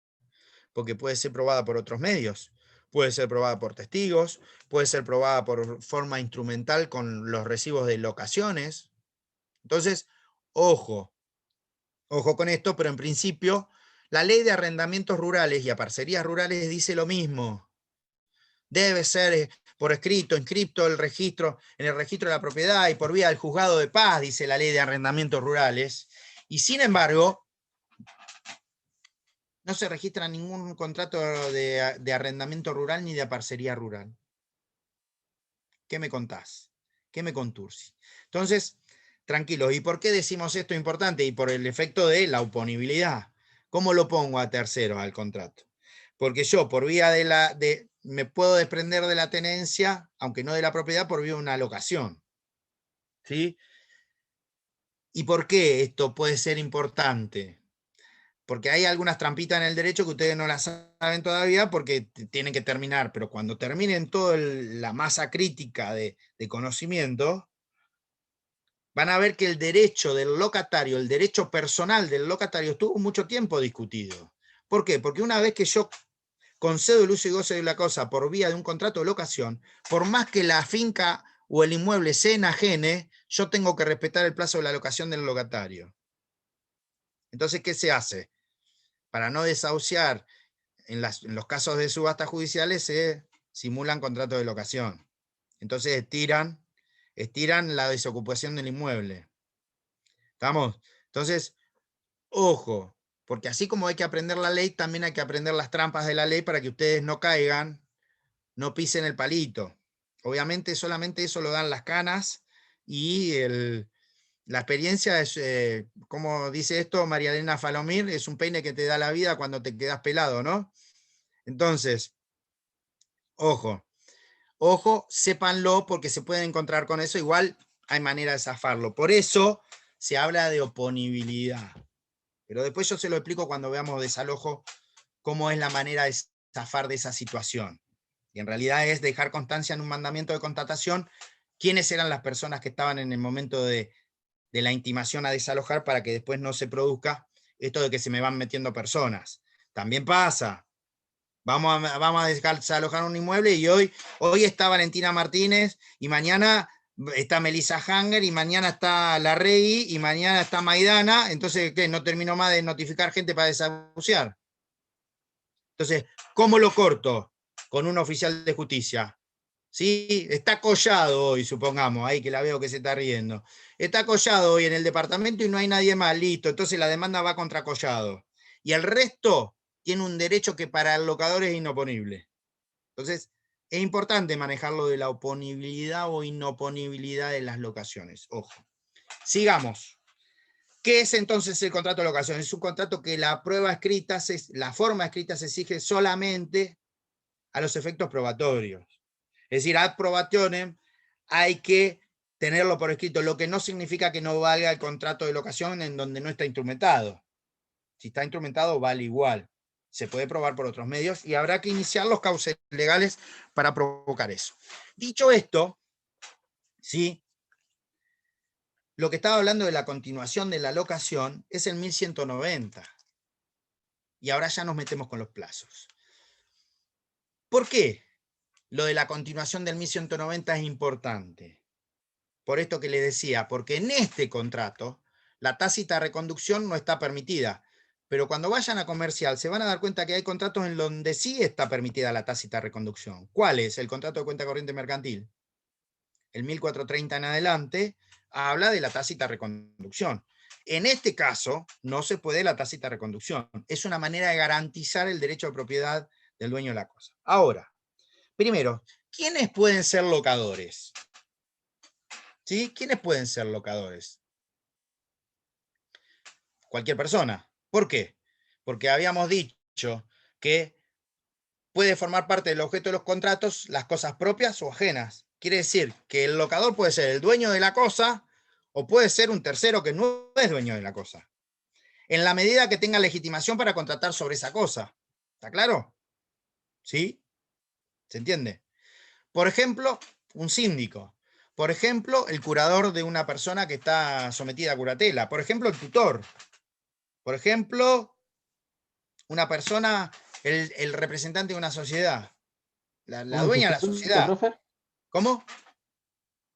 porque puede ser probada por otros medios, puede ser probada por testigos, puede ser probada por forma instrumental con los recibos de locaciones. Entonces, ojo con esto, pero en principio la ley de arrendamientos rurales y a parcerías rurales dice lo mismo. Debe ser por escrito, inscripto en el registro de la propiedad y por vía del juzgado de paz, dice la ley de arrendamientos rurales. Y sin embargo, no se registra ningún contrato de arrendamiento rural ni de parcería rural. ¿Qué me contás? ¿Qué me conturci? Entonces, tranquilos. ¿Y por qué decimos esto importante? Y por el efecto de la oponibilidad. ¿Cómo lo pongo a terceros al contrato? Porque yo, por vía me puedo desprender de la tenencia, aunque no de la propiedad, por vía de una locación. ¿Sí? ¿Y por qué esto puede ser importante? Porque hay algunas trampitas en el derecho que ustedes no las saben todavía porque tienen que terminar, pero cuando terminen toda la masa crítica de conocimiento, van a ver que el derecho del locatario, el derecho personal del locatario estuvo mucho tiempo discutido. ¿Por qué? Porque una vez que yo concedo el uso y goce de la cosa por vía de un contrato de locación, por más que la finca o el inmueble se enajene, yo tengo que respetar el plazo de la locación del locatario. Entonces, ¿qué se hace? Para no desahuciar, en los casos de subastas judiciales se simulan contratos de locación. Entonces estiran la desocupación del inmueble. ¿Estamos? Entonces, ojo, porque así como hay que aprender la ley, también hay que aprender las trampas de la ley para que ustedes no caigan, no pisen el palito. Obviamente solamente eso lo dan las canas y la experiencia es, como dice esto María Elena Falomir, es un peine que te da la vida cuando te quedas pelado, ¿no? Entonces, ojo, sépanlo porque se pueden encontrar con eso, igual hay manera de zafarlo. Por eso se habla de oponibilidad. Pero después yo se lo explico cuando veamos desalojo, cómo es la manera de zafar de esa situación. Y en realidad es dejar constancia en un mandamiento de contratación quiénes eran las personas que estaban en el momento de la intimación a desalojar para que después no se produzca esto de que se me van metiendo personas. También pasa. Vamos a desalojar un inmueble y hoy está Valentina Martínez y mañana está Melissa Hanger y mañana está Larregui y mañana está Maidana. Entonces, ¿qué? No termino más de notificar gente para desahuciar. Entonces, ¿cómo lo corto? Con un oficial de justicia. ¿Sí? Está Collado hoy, supongamos, ahí que la veo que se está riendo. Está Collado hoy en el departamento y no hay nadie más, listo. Entonces la demanda va contra Collado. Y el resto tiene un derecho que para el locador es inoponible. Entonces, es importante manejarlo de la oponibilidad o inoponibilidad de las locaciones. Ojo. Sigamos. ¿Qué es entonces el contrato de locación? Es un contrato que la forma escrita se exige solamente a los efectos probatorios. Es decir, ad probationem hay que tenerlo por escrito, lo que no significa que no valga el contrato de locación en donde no está instrumentado. Si está instrumentado, vale igual. Se puede probar por otros medios y habrá que iniciar los cauces legales para provocar eso. Dicho esto, ¿sí? Lo que estaba hablando de la continuación de la locación es el 1190. Y ahora ya nos metemos con los plazos. ¿Por qué lo de la continuación del 1190 es importante? Por esto que les decía, porque en este contrato la tácita reconducción no está permitida. Pero cuando vayan a comercial se van a dar cuenta que hay contratos en donde sí está permitida la tácita reconducción. ¿Cuál es? El contrato de cuenta corriente mercantil. El 1430 en adelante habla de la tácita reconducción. En este caso no se puede la tácita reconducción. Es una manera de garantizar el derecho de propiedad del dueño de la cosa. Ahora, primero, ¿quiénes pueden ser locadores? ¿Sí? ¿Quiénes pueden ser locadores? Cualquier persona. ¿Por qué? Porque habíamos dicho que puede formar parte del objeto de los contratos las cosas propias o ajenas. Quiere decir que el locador puede ser el dueño de la cosa o puede ser un tercero que no es dueño de la cosa. En la medida que tenga legitimación para contratar sobre esa cosa. ¿Está claro? ¿Sí? ¿Se entiende? Por ejemplo, un síndico. Por ejemplo, el curador de una persona que está sometida a curatela. Por ejemplo, el tutor. Por ejemplo, una persona el representante de una sociedad, la ¿Un dueña de la usufructo, sociedad. profe? ¿Cómo?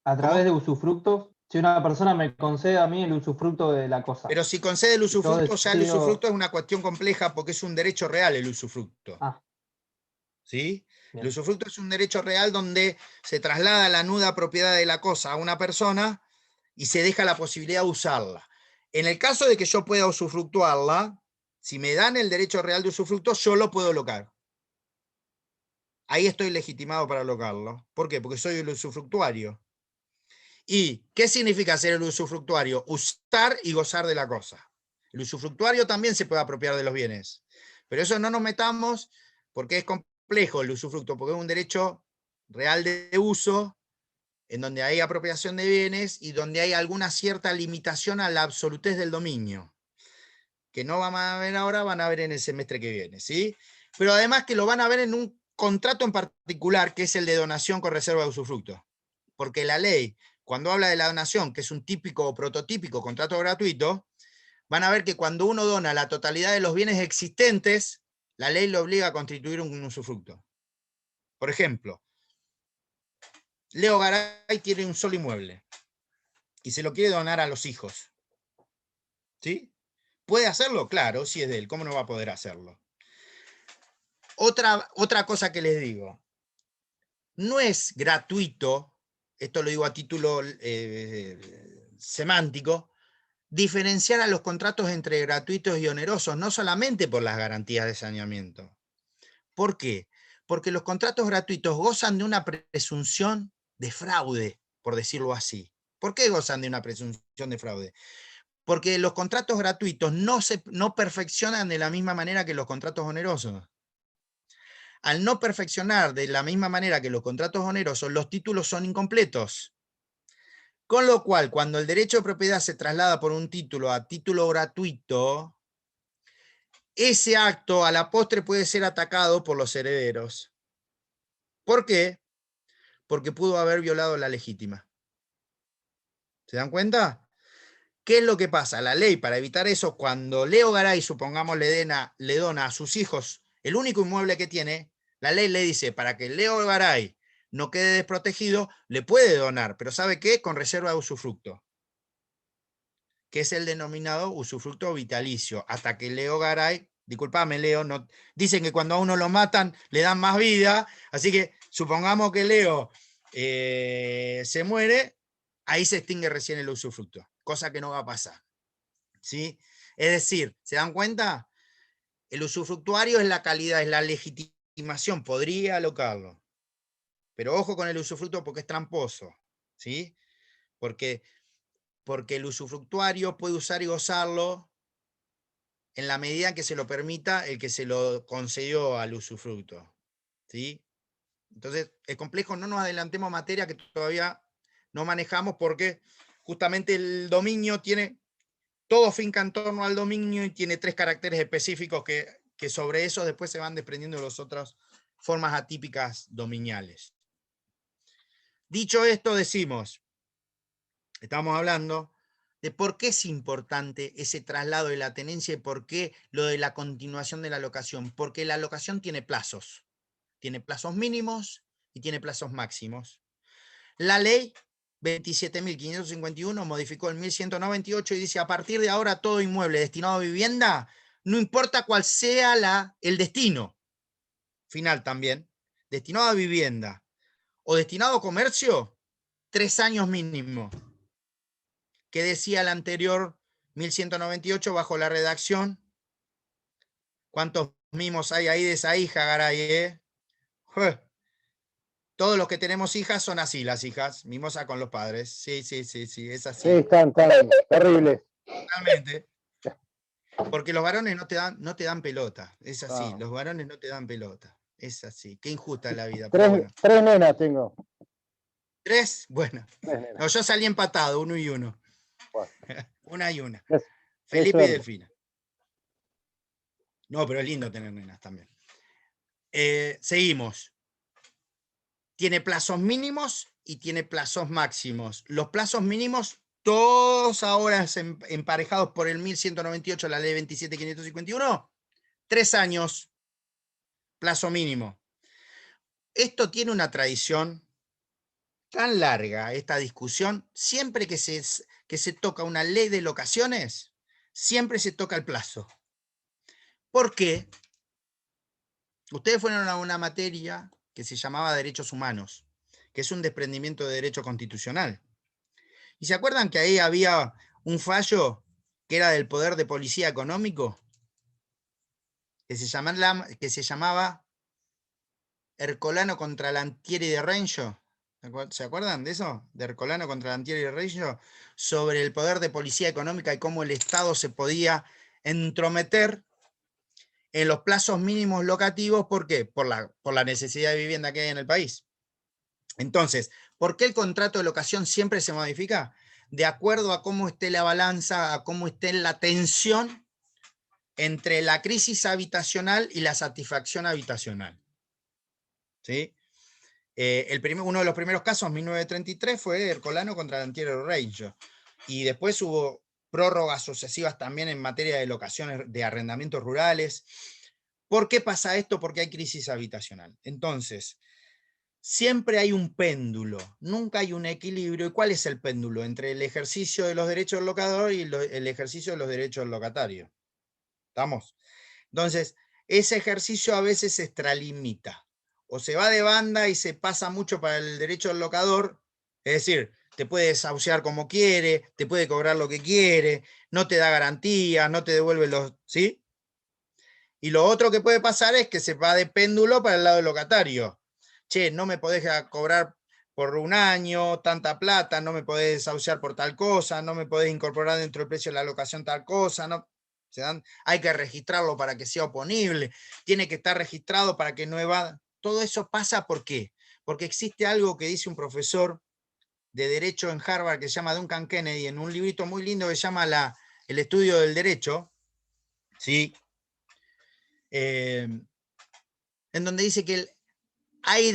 A través de usufructos, si una persona me concede a mí el usufructo de la cosa. Pero si concede el Y yo usufructo, ya el decido- usufructo es una cuestión compleja porque es un derecho real el usufructo. Ah, ¿Sí? bien. El usufructo es un derecho real donde se traslada la nuda propiedad de la cosa a una persona y se deja la posibilidad de usarla. En el caso de que yo pueda usufructuarla, si me dan el derecho real de usufructo, yo lo puedo locar. Ahí estoy legitimado para locarlo. ¿Por qué? Porque soy el usufructuario. ¿Y qué significa ser el usufructuario? Usar y gozar de la cosa. El usufructuario también se puede apropiar de los bienes. Pero eso no nos metamos porque es complejo el usufructo, porque es un derecho real de uso, en donde hay apropiación de bienes y donde hay alguna cierta limitación a la absolutez del dominio. Que no van a ver ahora, van a ver en el semestre que viene, ¿sí? Pero además que lo van a ver en un contrato en particular, que es el de donación con reserva de usufructo. Porque la ley, cuando habla de la donación, que es un típico o prototípico contrato gratuito, van a ver que cuando uno dona la totalidad de los bienes existentes, la ley lo obliga a constituir un usufructo. Por ejemplo, Leo Garay tiene un solo inmueble y se lo quiere donar a los hijos. ¿Sí? ¿Puede hacerlo? Claro, si es de él. ¿Cómo no va a poder hacerlo? Otra cosa que les digo. No es gratuito, esto lo digo a título semántico, diferenciar a los contratos entre gratuitos y onerosos, no solamente por las garantías de saneamiento. ¿Por qué? Porque los contratos gratuitos gozan de una presunción de fraude, por decirlo así. ¿Por qué gozan de una presunción de fraude? Porque los contratos gratuitos no perfeccionan de la misma manera que los contratos onerosos. Al no perfeccionar de la misma manera que los contratos onerosos, los títulos son incompletos. Con lo cual, cuando el derecho de propiedad se traslada por un título a título gratuito, ese acto a la postre puede ser atacado por los herederos. ¿Por qué? Porque pudo haber violado la legítima. ¿Se dan cuenta? ¿Qué es lo que pasa? La ley, para evitar eso, cuando Leo Garay, supongamos, le dona a sus hijos el único inmueble que tiene, la ley le dice, para que Leo Garay no quede desprotegido, le puede donar, pero ¿sabe qué? Con reserva de usufructo, que es el denominado usufructo vitalicio, hasta que Leo Garay, discúlpame Leo, no, dicen que cuando a uno lo matan le dan más vida, así que supongamos que Leo se muere, ahí se extingue recién el usufructo, cosa que no va a pasar. ¿Sí? Es decir, ¿se dan cuenta? El usufructuario es la calidad, es la legitimación, podría alocarlo. Pero ojo con el usufructo porque es tramposo, ¿sí? Porque el usufructuario puede usar y gozarlo en la medida en que se lo permita el que se lo concedió al usufructo, ¿sí? Entonces, es complejo, no nos adelantemos a materia que todavía no manejamos porque justamente el dominio tiene, todo finca en torno al dominio y tiene 3 caracteres específicos que sobre eso después se van desprendiendo las otras formas atípicas dominiales. Dicho esto, decimos, estamos hablando de por qué es importante ese traslado de la tenencia y por qué lo de la continuación de la locación. Porque la locación tiene plazos mínimos y tiene plazos máximos. La ley 27.551 modificó el 1198 y dice, a partir de ahora todo inmueble destinado a vivienda, no importa cuál sea el destino final también, destinado a vivienda o destinado a comercio, 3 años mínimo. ¿Qué decía el anterior 1198 bajo la redacción? ¿Cuántos mimos hay ahí de esa hija, Garay? Todos los que tenemos hijas son así, las hijas, mimosa con los padres. Sí, es así. Sí, están terribles. Totalmente. Porque los varones no te dan pelota. Es así, No. los varones no te dan pelota. Es así. Qué injusta es la vida. Pero Tres, bueno. tres nenas tengo. 3, bueno. Tres nenas. No, yo salí empatado, 1 y 1. Bueno. 1 y 1. Qué Felipe y suerte. Delfina. No, pero es lindo tener nenas también. Seguimos. Tiene plazos mínimos y tiene plazos máximos. Los plazos mínimos, todos ahora emparejados por el 1198, la ley 27.551, 3 años. plazo mínimo. Esto tiene una tradición tan larga, esta discusión, siempre que se toca una ley de locaciones, siempre se toca el plazo. ¿Por qué? Ustedes fueron a una materia que se llamaba Derechos Humanos, que es un desprendimiento de derecho constitucional. ¿Y se acuerdan que ahí había un fallo que era del poder de policía económico? Que se llamaba Ercolano contra Lantieri de Renyo. ¿Se acuerdan de eso? De Ercolano contra Lantieri de Renyo, sobre el poder de policía económica y cómo el Estado se podía entrometer en los plazos mínimos locativos. ¿Por qué? Por la necesidad de vivienda que hay en el país. Entonces, ¿por qué el contrato de locación siempre se modifica? De acuerdo a cómo esté la balanza, a cómo esté la tensión entre la crisis habitacional y la satisfacción habitacional. ¿Sí? Uno de los primeros casos, 1933, fue Ercolano contra Lantieri de Renyo. Y después hubo prórrogas sucesivas también en materia de locaciones de arrendamientos rurales. ¿Por qué pasa esto? Porque hay crisis habitacional. Entonces, siempre hay un péndulo, nunca hay un equilibrio. ¿Y cuál es el péndulo? Entre el ejercicio de los derechos del locador y el ejercicio de los derechos del locatario. ¿Estamos? Entonces, ese ejercicio a veces se extralimita. O se va de banda y se pasa mucho para el derecho del locador, es decir, te puede desahuciar como quiere, te puede cobrar lo que quiere, no te da garantía, no te devuelve los... ¿sí? Y lo otro que puede pasar es que se va de péndulo para el lado del locatario. Che, no me podés cobrar por un año tanta plata, no me podés desahuciar por tal cosa, no me podés incorporar dentro del precio de la locación tal cosa, no... hay que registrarlo para que sea oponible, tiene que estar registrado para que no evada. Todo eso pasa, ¿por qué? Porque existe algo que dice un profesor de Derecho en Harvard que se llama Duncan Kennedy, en un librito muy lindo que se llama El estudio del derecho, ¿sí? En donde dice que hay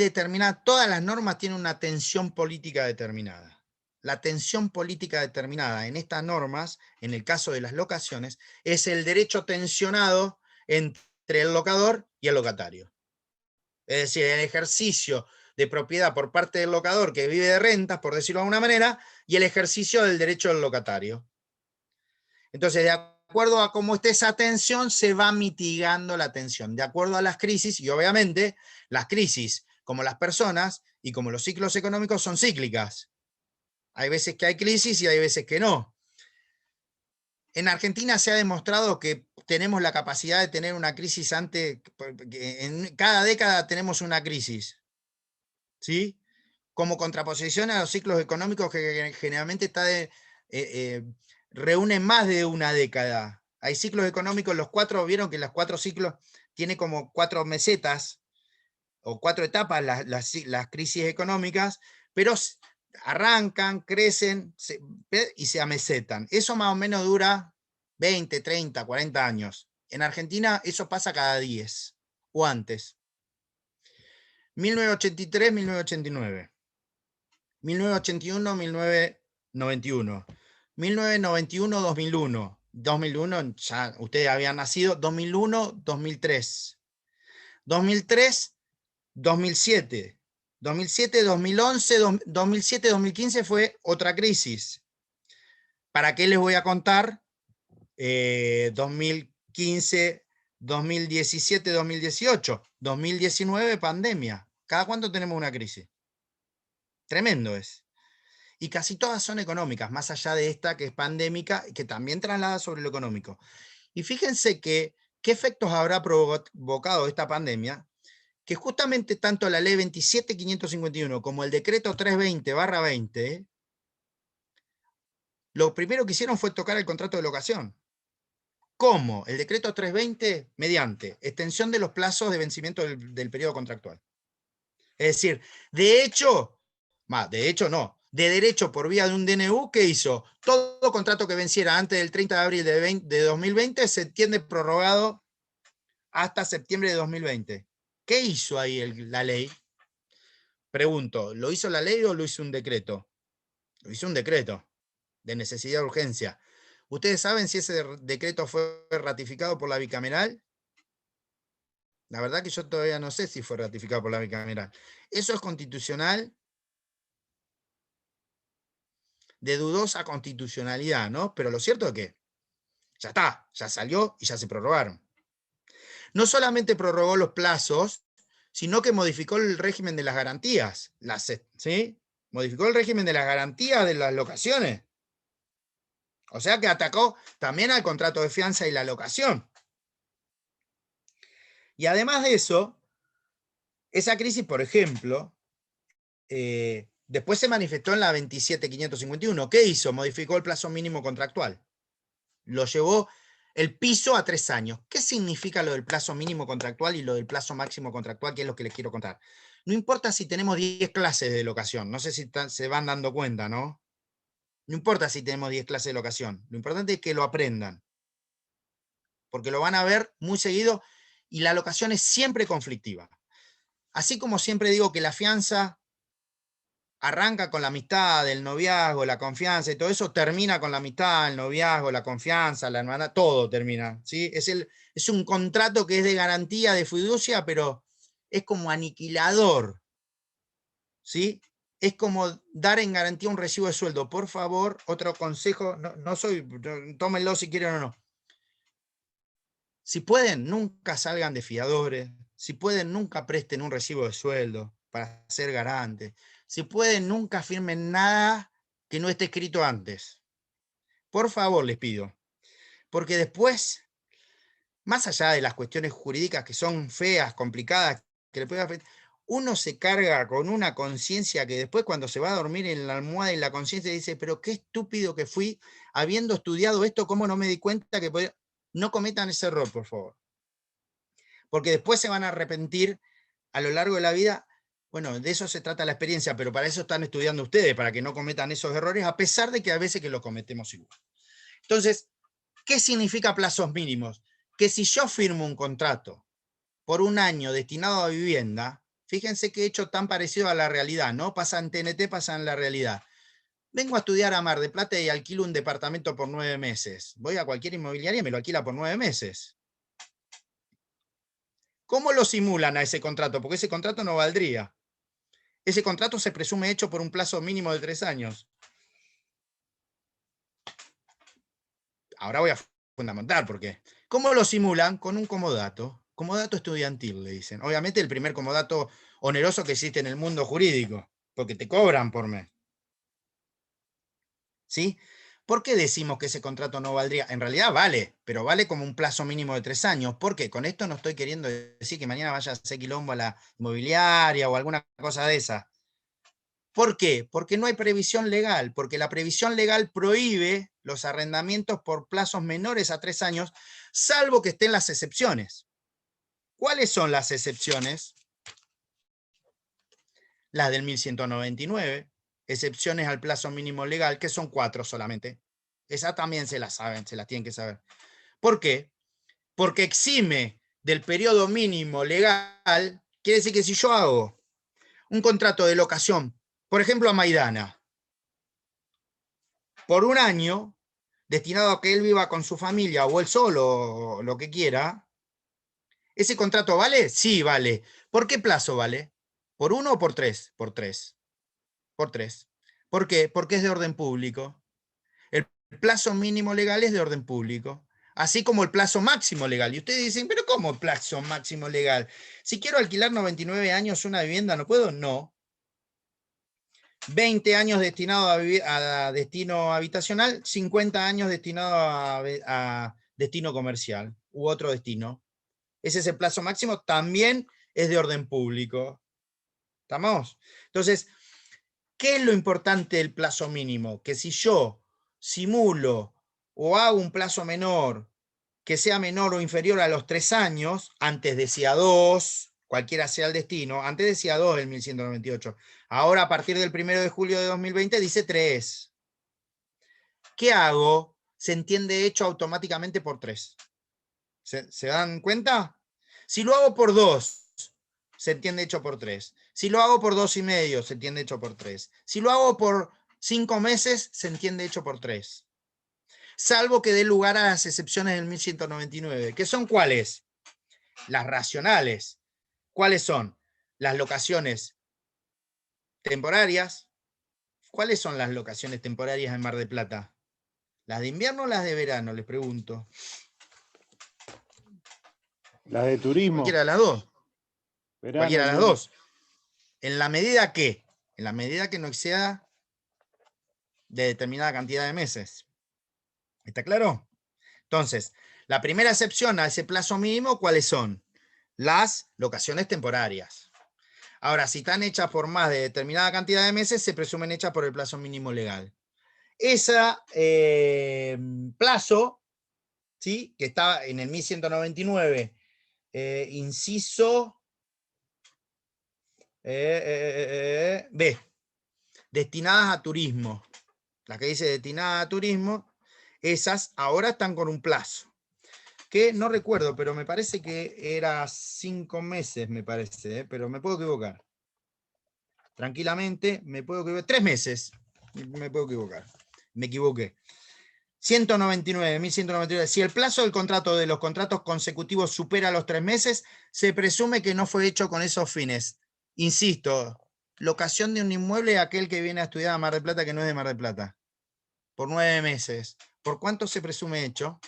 todas las normas tienen una tensión política determinada. La tensión política determinada en estas normas, en el caso de las locaciones, es el derecho tensionado entre el locador y el locatario. Es decir, el ejercicio de propiedad por parte del locador que vive de rentas, por decirlo de alguna manera, y el ejercicio del derecho del locatario. Entonces, de acuerdo a cómo esté esa tensión, se va mitigando la tensión, de acuerdo a las crisis, y obviamente las crisis, como las personas y como los ciclos económicos, son cíclicas. Hay veces que hay crisis y hay veces que no. En Argentina se ha demostrado que tenemos la capacidad de tener una crisis en cada década tenemos una crisis, ¿sí? Como contraposición a los ciclos económicos que generalmente reúnen más de una década. Hay ciclos económicos, vieron que los 4 ciclos tienen como 4 mesetas o 4 etapas las crisis económicas, pero arrancan, crecen y se amesetan. Eso más o menos dura 20, 30, 40 años. En Argentina eso pasa cada 10 o antes. 1983, 1989. 1981, 1991. 1991, 2001. 2001, ya ustedes habían nacido. 2001, 2003. 2003, 2007. 2007, 2011, 2007, 2015 fue otra crisis. ¿Para qué les voy a contar? 2015, 2017, 2018. 2019, pandemia. ¿Cada cuánto tenemos una crisis? Tremendo es. Y casi todas son económicas, más allá de esta que es pandémica, que también traslada sobre lo económico. Y fíjense qué efectos habrá provocado esta pandemia, que justamente tanto la ley 27.551 como el decreto 320/20, lo primero que hicieron fue tocar el contrato de locación. ¿Cómo? El decreto 320 mediante extensión de los plazos de vencimiento del periodo contractual. Es decir, de hecho no, de derecho por vía de un DNU, ¿qué hizo? Todo contrato que venciera antes del 30 de abril de 2020 se entiende prorrogado hasta septiembre de 2020. ¿Qué hizo ahí la ley? Pregunto, ¿lo hizo la ley o lo hizo un decreto? Lo hizo un decreto de necesidad de urgencia. ¿Ustedes saben si ese decreto fue ratificado por la bicameral? La verdad que yo todavía no sé si fue ratificado por la bicameral. Eso es constitucional, de dudosa constitucionalidad, ¿no? Pero lo cierto es que ya está, ya salió y ya se prorrogaron. No solamente prorrogó los plazos, sino que modificó el régimen de las garantías, ¿sí? Modificó el régimen de las garantías de las locaciones. O sea que atacó también al contrato de fianza y la locación. Y además de eso, esa crisis, por ejemplo, después se manifestó en la 27.551. ¿Qué hizo? Modificó el plazo mínimo contractual. Lo llevó el piso a 3 años. ¿Qué significa lo del plazo mínimo contractual y lo del plazo máximo contractual? Que es lo que les quiero contar. No importa si tenemos 10 clases de locación. No sé si se van dando cuenta, ¿no? No importa si tenemos 10 clases de locación. Lo importante es que lo aprendan. Porque lo van a ver muy seguido y la locación es siempre conflictiva. Así como siempre digo que la fianza arranca con la amistad, el noviazgo, la confianza y todo eso, termina con la amistad, el noviazgo, la confianza, la hermandad, todo termina, ¿sí? Es un contrato que es de garantía, de fiducia, pero es como aniquilador, ¿sí? Es como dar en garantía un recibo de sueldo. Por favor, otro consejo, tómenlo si quieren o no. Si pueden, nunca salgan de fiadores. Si pueden, nunca presten un recibo de sueldo para ser garantes. Si pueden, nunca firmen nada que no esté escrito antes. Por favor, les pido. Porque después, más allá de las cuestiones jurídicas que son feas, complicadas, que le puede afectar, uno se carga con una conciencia que después cuando se va a dormir en la almohada y la conciencia dice, pero qué estúpido que fui, habiendo estudiado esto, ¿cómo no me di cuenta que podía? No cometan ese error, por favor. Porque después se van a arrepentir a lo largo de la vida. Bueno, de eso se trata la experiencia, pero para eso están estudiando ustedes, para que no cometan esos errores, a pesar de que a veces que los cometemos igual. Entonces, ¿qué significa plazos mínimos? Que si yo firmo un contrato por un año destinado a vivienda, fíjense qué hecho tan parecido a la realidad, ¿no? Pasa en TNT, pasa en la realidad. Vengo a estudiar a Mar del Plata y alquilo un departamento por 9 meses. Voy a cualquier inmobiliaria y me lo alquila por 9 meses. ¿Cómo lo simulan a ese contrato? Porque ese contrato no valdría. Ese contrato se presume hecho por un plazo mínimo de 3 años. Ahora voy a fundamentar por qué. ¿Cómo lo simulan? Con un comodato. Comodato estudiantil, le dicen. Obviamente el primer comodato oneroso que existe en el mundo jurídico, porque te cobran por mes. ¿Sí? ¿Por qué decimos que ese contrato no valdría? En realidad vale, pero vale como un plazo mínimo de 3 años. ¿Por qué? Con esto no estoy queriendo decir que mañana vaya a hacer quilombo a la inmobiliaria o alguna cosa de esa. ¿Por qué? Porque no hay previsión legal, porque la previsión legal prohíbe los arrendamientos por plazos menores a 3 años, salvo que estén las excepciones. ¿Cuáles son las excepciones? Las del 1199, excepciones al plazo mínimo legal, que son 4 solamente. Esa también se la saben, se la tienen que saber. ¿Por qué? Porque exime del periodo mínimo legal, quiere decir que si yo hago un contrato de locación, por ejemplo a Maidana, por un año, destinado a que él viva con su familia o él solo, o lo que quiera, ¿ese contrato vale? Sí, vale. ¿Por qué plazo vale? ¿Por 1 o por 3? Por 3. Por 3. ¿Por qué? Porque es de orden público. El plazo mínimo legal es de orden público, así como el plazo máximo legal. Y ustedes dicen, ¿pero cómo plazo máximo legal? Si quiero alquilar 99 años una vivienda, ¿no puedo? No. 20 años destinado a destino habitacional, 50 años destinado a destino comercial u otro destino. Ese es el plazo máximo, también es de orden público. ¿Estamos? Entonces, ¿qué es lo importante del plazo mínimo? Que si yo simulo o hago un plazo menor que sea menor o inferior a los 3 años, antes decía 2, cualquiera sea el destino, antes decía 2 el 1198, ahora a partir del 1 de julio de 2020 dice 3. ¿Qué hago? Se entiende hecho automáticamente por 3. ¿Se dan cuenta? Si lo hago por 2, se entiende hecho por 3. Si lo hago por 2,5, se entiende hecho por 3. Si lo hago por 5 meses, se entiende hecho por 3. Salvo que dé lugar a las excepciones del 1199. ¿Qué son cuáles? las racionales. ¿Cuáles son? Las locaciones temporarias. ¿Cuáles son las locaciones temporarias en Mar del Plata? ¿Las de invierno o las de verano? Les pregunto. La de turismo. Cualquiera de las dos. Verano, Cualquiera de las invierno. dos. En la medida que, no exceda de determinada cantidad de meses. ¿Está claro? Entonces, la primera excepción a ese plazo mínimo, ¿cuáles son? Las locaciones temporarias. Ahora, si están hechas por más de determinada cantidad de meses, se presumen hechas por el plazo mínimo legal. Ese plazo, ¿sí?, que está en el 1199, inciso B, destinadas a turismo. La que dice destinada a turismo, esas ahora están con un plazo, que no recuerdo, pero me parece que era 5 meses, me parece, pero me puedo equivocar. Tranquilamente, me puedo equivocar. 3 meses, me puedo equivocar. Me equivoqué. 1199. Si el plazo del contrato de los contratos consecutivos supera los 3 meses, se presume que no fue hecho con esos fines. Insisto, locación de un inmueble a aquel que viene a estudiar a Mar del Plata que no es de Mar del Plata. Por 9 meses. ¿Por cuánto se presume hecho?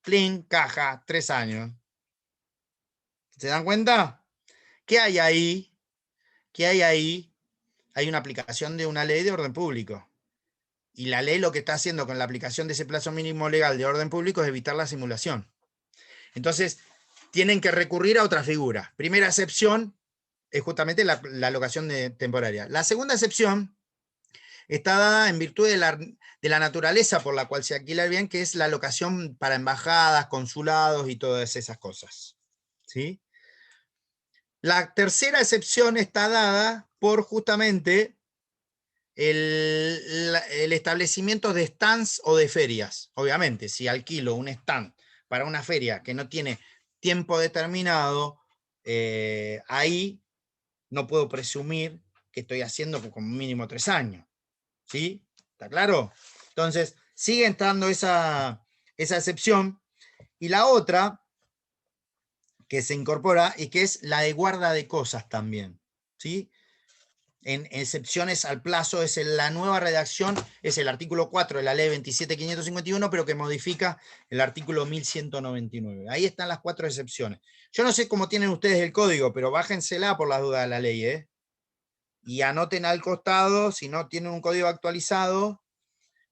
Plin, caja, 3 años. ¿Se dan cuenta? ¿Qué hay ahí? ¿Qué hay ahí? Hay una aplicación de una ley de orden público. Y la ley lo que está haciendo con la aplicación de ese plazo mínimo legal de orden público es evitar la simulación. Entonces, tienen que recurrir a otra figura. Primera excepción es justamente la locación temporaria. La segunda excepción está dada en virtud de la naturaleza por la cual se alquila el bien, que es la locación para embajadas, consulados y todas esas cosas. ¿Sí? La tercera excepción está dada por justamente el establecimiento de stands o de ferias. Obviamente, si alquilo un stand para una feria que no tiene tiempo determinado, ahí no puedo presumir que estoy haciendo como mínimo 3 años. ¿Sí? ¿Está claro? Entonces, sigue entrando esa excepción. Y la otra que se incorpora y que es la de guarda de cosas también. ¿Sí? En excepciones al plazo es la nueva redacción, es el artículo 4 de la ley 27.551, pero que modifica el artículo 1199. Ahí están las 4 excepciones. Yo no sé cómo tienen ustedes el código, pero bájensela por las dudas de la ley, ¿eh? Y anoten al costado, si no tienen un código actualizado,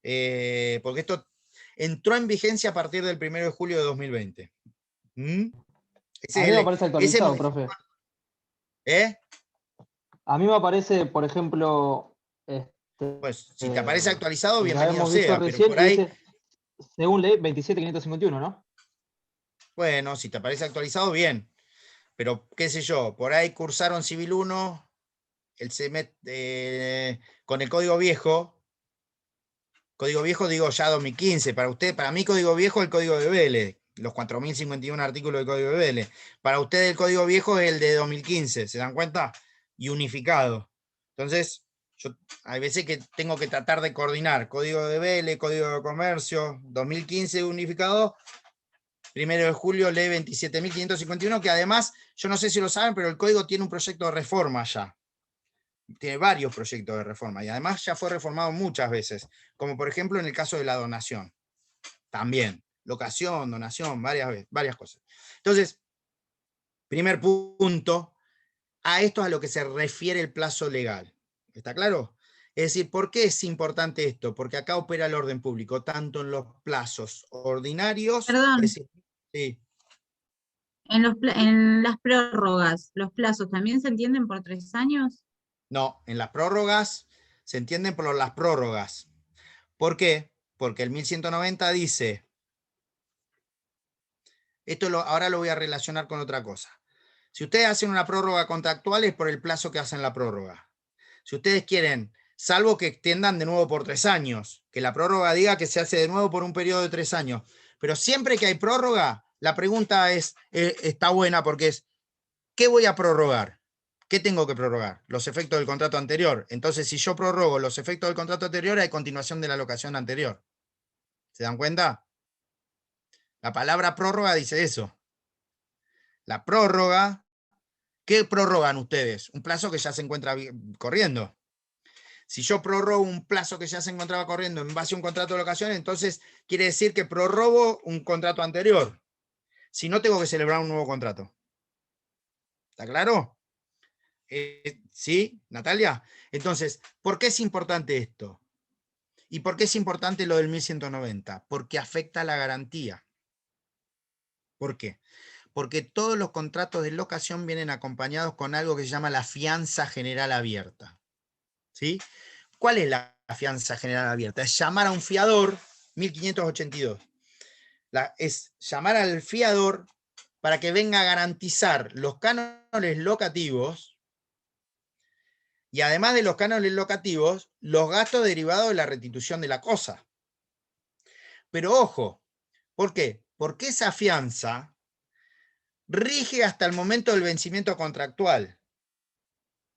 porque esto entró en vigencia a partir del 1 de julio de 2020. ¿Mm? A mí me parece actualizado, profe. ¿Eh? A mí me aparece, por ejemplo, Pues si te aparece actualizado, el que bienvenido habíamos sea, visto pero recién, por ahí, dice, según ley 27.551, ¿no? bueno, si te aparece actualizado, bien. Pero qué sé yo, por ahí cursaron Civil 1, con el código viejo digo ya 2015, para usted, para mí código viejo es el código de Vélez, los 4051 artículos del código de Vélez. Para usted el código viejo es el de 2015, ¿se dan cuenta? Y unificado. Entonces, yo hay veces que tengo que tratar de coordinar código de Vélez, código de comercio, 2015 unificado, 1 de julio, ley 27.551, que además, yo no sé si lo saben, pero el código tiene un proyecto de reforma ya. Tiene varios proyectos de reforma y además ya fue reformado muchas veces, como por ejemplo en el caso de la donación. También, locación, donación, varias cosas. Entonces, primer punto, a esto es a lo que se refiere el plazo legal. ¿Está claro? Es decir, ¿por qué es importante esto? Porque acá opera el orden público, tanto en los plazos ordinarios. Perdón. Es decir, sí. En las prórrogas, ¿los plazos también se entienden por 3 años? No, en las prórrogas se entienden por las prórrogas. ¿Por qué? Porque el 1190 dice, ahora lo voy a relacionar con otra cosa. Si ustedes hacen una prórroga contractual es por el plazo que hacen la prórroga. Si ustedes quieren, salvo que extiendan de nuevo por 3 años, que la prórroga diga que se hace de nuevo por un periodo de 3 años, pero siempre que hay prórroga, la pregunta está buena porque es, ¿qué voy a prorrogar? ¿Qué tengo que prorrogar? Los efectos del contrato anterior. Entonces, si yo prorrogo los efectos del contrato anterior, hay continuación de la locación anterior. ¿Se dan cuenta? La palabra prórroga dice eso. La prórroga, ¿qué prorrogan ustedes? Un plazo que ya se encuentra corriendo. Si yo prorrogo un plazo que ya se encontraba corriendo en base a un contrato de locación, entonces quiere decir que prorrogo un contrato anterior. Si no, tengo que celebrar un nuevo contrato. ¿Está claro? ¿Sí, Natalia? Entonces, ¿por qué es importante esto? ¿Y por qué es importante lo del 1190? Porque afecta a la garantía. ¿Por qué? Porque todos los contratos de locación vienen acompañados con algo que se llama la fianza general abierta. ¿Sí? ¿Cuál es la fianza general abierta? Es llamar a un fiador, 1582. Es llamar al fiador para que venga a garantizar los cánones locativos y además de los cánones locativos, los gastos derivados de la restitución de la cosa. Pero ojo, ¿por qué? Porque esa fianza rige hasta el momento del vencimiento contractual.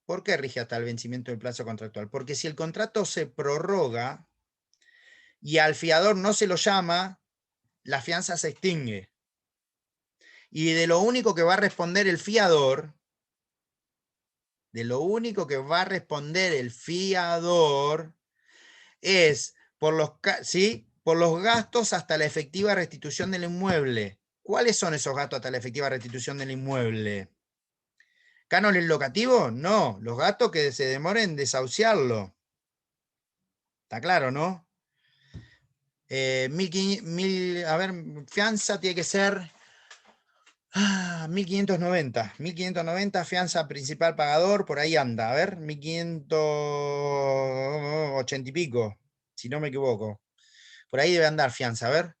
¿Por qué rige hasta el vencimiento del plazo contractual? Porque si el contrato se prorroga y al fiador no se lo llama, la fianza se extingue. Y de lo único que va a responder el fiador, es por los gastos hasta la efectiva restitución del inmueble. ¿Cuáles son esos gastos hasta la efectiva restitución del inmueble? ¿Cánones locativos? No, los gastos que se demoren en desahuciarlo. Está claro, ¿no? Fianza tiene que ser 1590. 1590, fianza principal pagador, por ahí anda. A ver, 1580 y pico, si no me equivoco. Por ahí debe andar fianza, a ver.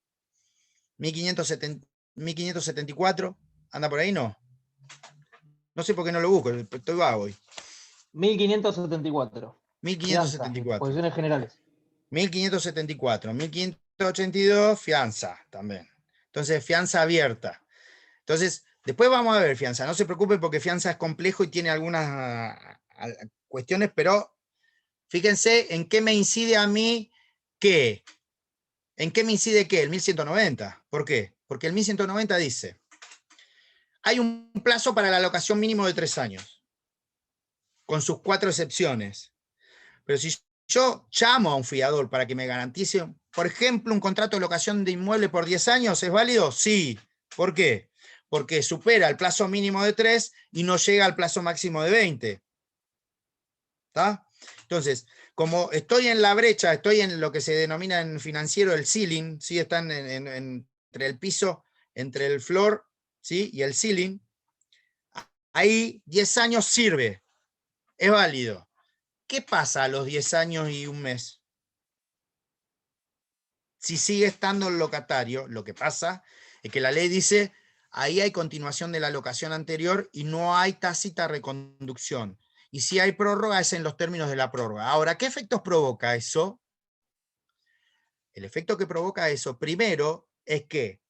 1574, ¿anda por ahí? No. No sé por qué no lo busco, estoy vago hoy. 1574. 1574. Disposiciones generales. 1574. 1582, fianza también. Entonces, fianza abierta. Entonces, después vamos a ver fianza. No se preocupe porque fianza es complejo y tiene algunas cuestiones, pero fíjense en qué me incide a mí qué. ¿En qué me incide qué? El 1190. ¿Por qué? Porque el 1190 dice, hay un plazo para la locación mínimo de 3 años, con sus 4 excepciones. Pero si yo llamo a un fiador para que me garantice, por ejemplo, un contrato de locación de inmueble por 10 años, ¿es válido? Sí. ¿Por qué? Porque supera el plazo mínimo de 3 y no llega al plazo máximo de 20. ¿Está? Entonces, como estoy en la brecha, estoy en lo que se denomina en financiero el ceiling, ¿sí? Están entre el piso, entre el floor, ¿sí? Y el ceiling, ahí 10 años sirve, es válido. ¿Qué pasa a los 10 años y un mes? Si sigue estando el locatario, lo que pasa es que la ley dice, ahí hay continuación de la locación anterior y no hay tácita reconducción. Y si hay prórroga es en los términos de la prórroga. Ahora, ¿qué efectos provoca eso? El efecto que provoca eso, primero, es que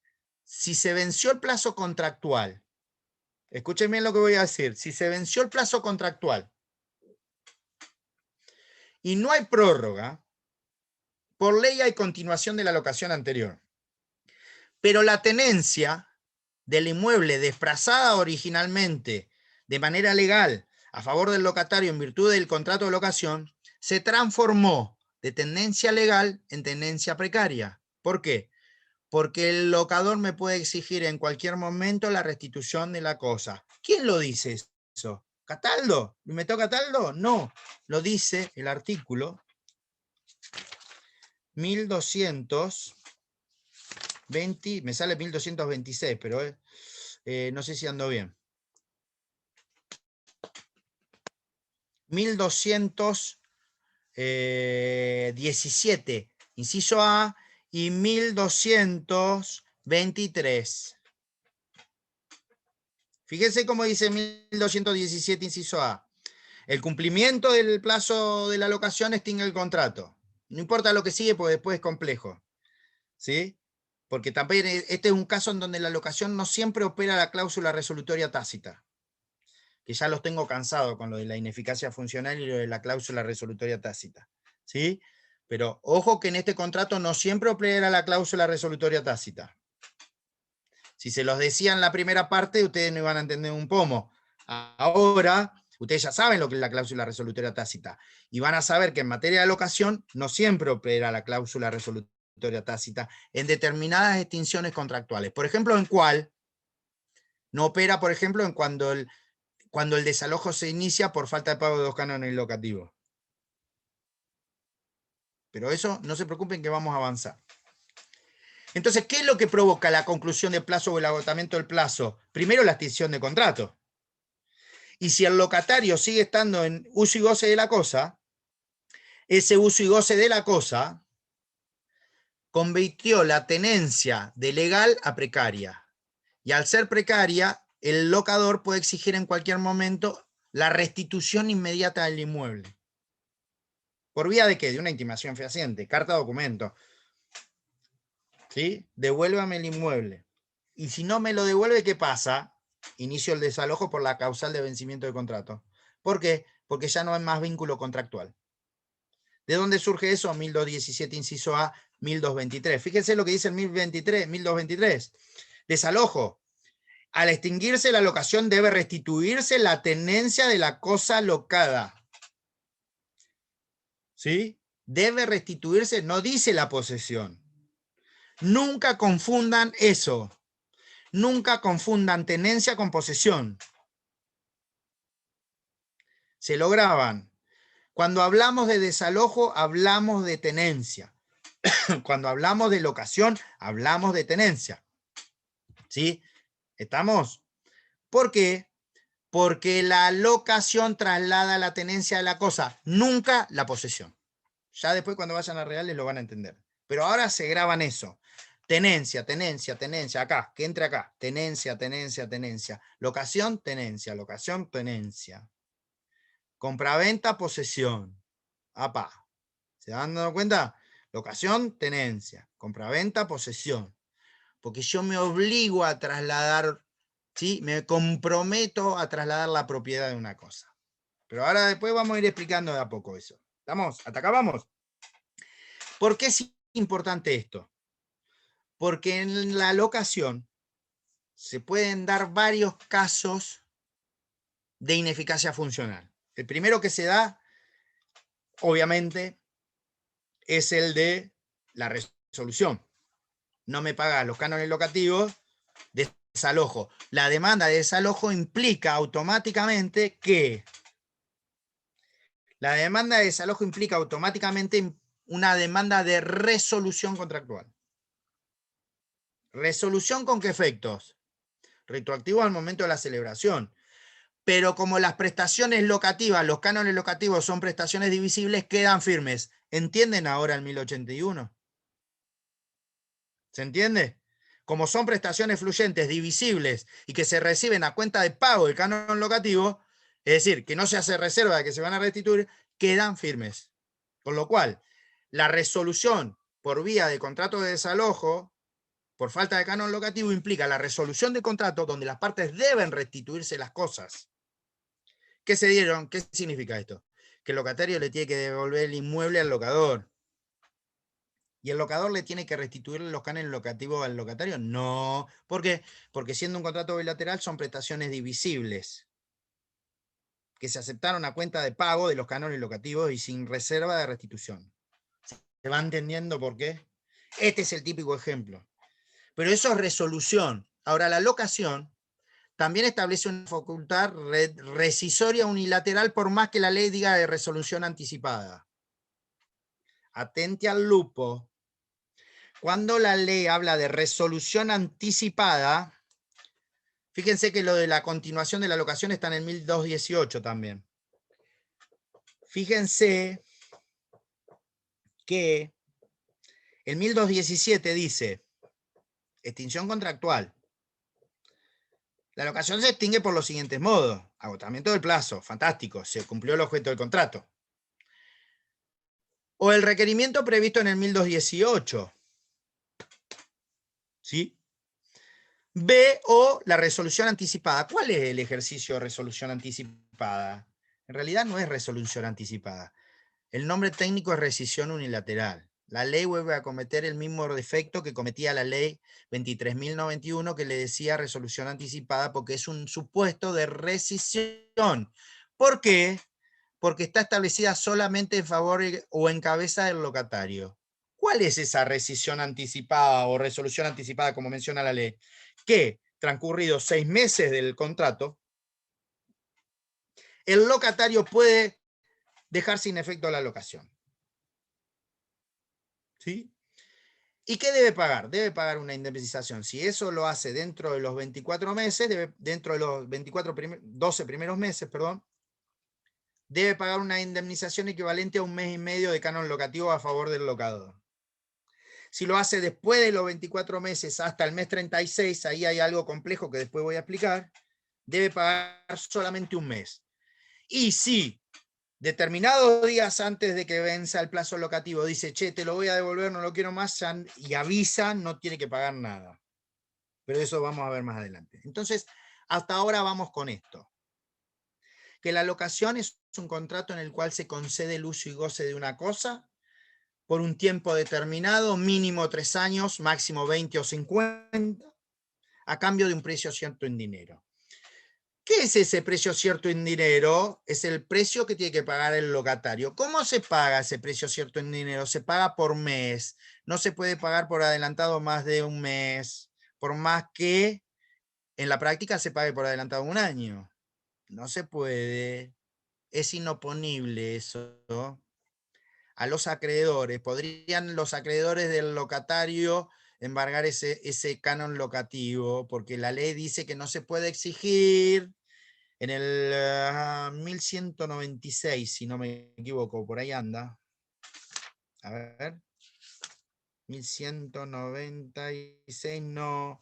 si se venció el plazo contractual, escuchen bien lo que voy a decir, si se venció el plazo contractual y no hay prórroga, por ley hay continuación de la locación anterior. Pero la tenencia del inmueble desplazada originalmente de manera legal a favor del locatario en virtud del contrato de locación, se transformó de tenencia legal en tenencia precaria. ¿Por qué? Porque el locador me puede exigir en cualquier momento la restitución de la cosa. ¿Quién lo dice eso? ¿Cataldo? ¿Me toca Cataldo? No, lo dice el artículo 1220, me sale 1226, pero no sé si ando bien. 1217, inciso A, y 1223. Fíjense cómo dice 1217, inciso A. El cumplimiento del plazo de la locación extingue el contrato. No importa lo que sigue, porque después es complejo. ¿Sí? Porque también este es un caso en donde la locación no siempre opera la cláusula resolutoria tácita. Que ya los tengo cansado con lo de la ineficacia funcional y lo de la cláusula resolutoria tácita. ¿Sí? Pero ojo que en este contrato no siempre opera la cláusula resolutoria tácita. Si se los decía en la primera parte, ustedes no iban a entender un pomo. Ahora, ustedes ya saben lo que es la cláusula resolutoria tácita, y van a saber que en materia de locación no siempre opera la cláusula resolutoria tácita en determinadas extinciones contractuales. Por ejemplo, ¿en cuál? No opera, por ejemplo, en cuando el desalojo se inicia por falta de pago de 2 cánones locativos. Pero eso, no se preocupen que vamos a avanzar. Entonces, ¿qué es lo que provoca la conclusión de plazo o el agotamiento del plazo? Primero, la extinción de contrato. Y si el locatario sigue estando en uso y goce de la cosa, ese uso y goce de la cosa convirtió la tenencia de legal a precaria. Y al ser precaria, el locador puede exigir en cualquier momento la restitución inmediata del inmueble. ¿Por vía de qué? De una intimación fehaciente, carta documento. ¿Sí? Devuélvame el inmueble. Y si no me lo devuelve, ¿qué pasa? Inicio el desalojo por la causal de vencimiento de contrato. ¿Por qué? Porque ya no hay más vínculo contractual. ¿De dónde surge eso? 1217, inciso A, 1223. Fíjense lo que dice el 1223. Desalojo. Al extinguirse la locación debe restituirse la tenencia de la cosa locada. ¿Sí? Debe restituirse, no dice la posesión. Nunca confundan eso. Nunca confundan tenencia con posesión. Se lo graban. Cuando hablamos de desalojo, hablamos de tenencia. Cuando hablamos de locación, hablamos de tenencia. ¿Sí? ¿Estamos? ¿Por qué? Porque la locación traslada la tenencia de la cosa, nunca la posesión. Ya después cuando vayan a reales lo van a entender. Pero ahora se graban eso. Tenencia, tenencia, tenencia. Acá, que entre acá. Tenencia, tenencia, tenencia. Locación, tenencia. Locación, tenencia. Compraventa, posesión. Apá. ¿Se van dando cuenta? Locación, tenencia. Compraventa, posesión. Porque yo me obligo a trasladar, ¿sí? Me comprometo a trasladar la propiedad de una cosa. Pero ahora después vamos a ir explicando de a poco eso. ¿Estamos? ¿Hasta acá vamos? ¿Por qué es importante esto? Porque en la locación se pueden dar varios casos de ineficacia funcional. El primero que se da, obviamente, es el de la resolución. No me paga los cánones locativos, desalojo. La demanda de desalojo implica automáticamente que una demanda de resolución contractual. ¿Resolución con qué efectos? Retroactivo al momento de la celebración. Pero como las prestaciones locativas, los cánones locativos son prestaciones divisibles, quedan firmes. ¿Entienden ahora el 1081? ¿Se entiende? Como son prestaciones fluyentes, divisibles, y que se reciben a cuenta de pago del canon locativo, es decir, que no se hace reserva de que se van a restituir, quedan firmes. Con lo cual, la resolución por vía de contrato de desalojo, por falta de canon locativo, implica la resolución de contrato donde las partes deben restituirse las cosas. ¿Qué se dieron? ¿Qué significa esto? Que el locatario le tiene que devolver el inmueble al locador. ¿Y el locador le tiene que restituir los cánones locativos al locatario? No. ¿Por qué? Porque siendo un contrato bilateral son prestaciones divisibles que se aceptaron a cuenta de pago de los cánones locativos y sin reserva de restitución. ¿Se va entendiendo por qué? Este es el típico ejemplo. Pero eso es resolución. Ahora, la locación también establece una facultad rescisoria unilateral por más que la ley diga de resolución anticipada. Atente al lupo. Cuando la ley habla de resolución anticipada, fíjense que lo de la continuación de la locación está en el 1218 también. Fíjense que el 1217 dice, extinción contractual. La locación se extingue por los siguientes modos. Agotamiento del plazo, fantástico, se cumplió el objeto del contrato. O el requerimiento previsto en el 1218. ¿Sí? B, o la resolución anticipada. ¿Cuál es el ejercicio de resolución anticipada? En realidad no es resolución anticipada. El nombre técnico es rescisión unilateral. La ley vuelve a cometer el mismo defecto que cometía la ley 23.091, que le decía resolución anticipada, porque es un supuesto de rescisión. ¿Por qué? Porque está establecida solamente en favor o en cabeza del locatario. ¿Cuál es esa rescisión anticipada o resolución anticipada, como menciona la ley? Que, transcurridos 6 meses del contrato, el locatario puede dejar sin efecto la locación. ¿Sí? ¿Y qué debe pagar? Debe pagar una indemnización. Si eso lo hace dentro de los 24 meses, dentro de los 12 primeros meses, perdón, debe pagar una indemnización equivalente a 1 mes y medio de canon locativo a favor del locador. Si lo hace después de los 24 meses hasta el mes 36, ahí hay algo complejo que después voy a explicar, debe pagar solamente 1 mes. Y si determinados días antes de que venza el plazo locativo dice, che, te lo voy a devolver, no lo quiero más, y avisa, no tiene que pagar nada. Pero eso vamos a ver más adelante. Entonces, hasta ahora vamos con esto. Que la locación es un contrato en el cual se concede el uso y goce de una cosa por un tiempo determinado, mínimo 3 años, máximo 20 o 50, a cambio de un precio cierto en dinero. ¿Qué es ese precio cierto en dinero? Es el precio que tiene que pagar el locatario. ¿Cómo se paga ese precio cierto en dinero? Se paga por mes. No se puede pagar por adelantado más de 1 mes, por más que en la práctica se pague por adelantado 1 año. No se puede. Es inoponible eso. A los acreedores, ¿podrían los acreedores del locatario embargar ese canon locativo? Porque la ley dice que no se puede exigir. En el 1196, si no me equivoco, por ahí anda. A ver. 1196, no.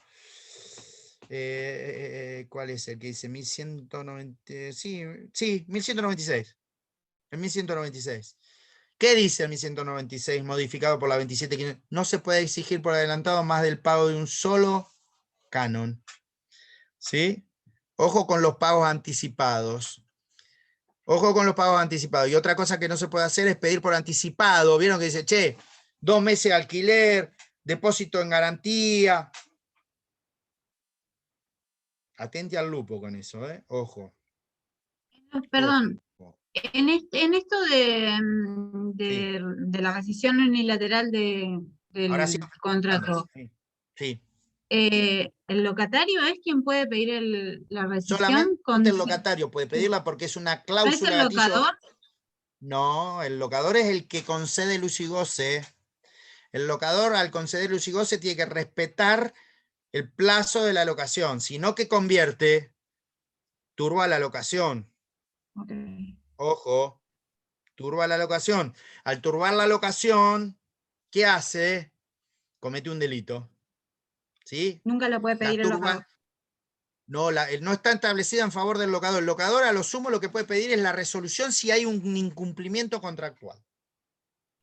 ¿Cuál es el que dice? 1190. Sí, 1196. El 1196. ¿Qué dice el 1196 modificado por la 27.500? No se puede exigir por adelantado más del pago de un solo canon. ¿Sí? Ojo con los pagos anticipados. Ojo con los pagos anticipados. Y otra cosa que no se puede hacer es pedir por anticipado. ¿Vieron que dice, che, 2 meses de alquiler, depósito en garantía? Atente al lupo con eso, ¿eh? Ojo. Perdón, Ojo. en esto de, Sí. de la rescisión unilateral Ahora sí. del contrato, Sí. ¿el locatario es quien puede pedir la rescisión? Solamente el locatario puede pedirla porque es una ¿No es cláusula el gatillo. locador? No, el locador es el que concede el uso y goce. El locador, al conceder el uso y goce, tiene que respetar el plazo de la locación, sino que convierte, turba la locación. Okay. Ojo, turba la locación. Al turbar la locación, ¿qué hace? Comete un delito. ¿Sí? Nunca lo puede La pedir el locador. turba. No, no está establecida en favor del locador. El locador, a lo sumo, lo que puede pedir es la resolución si hay un incumplimiento contractual.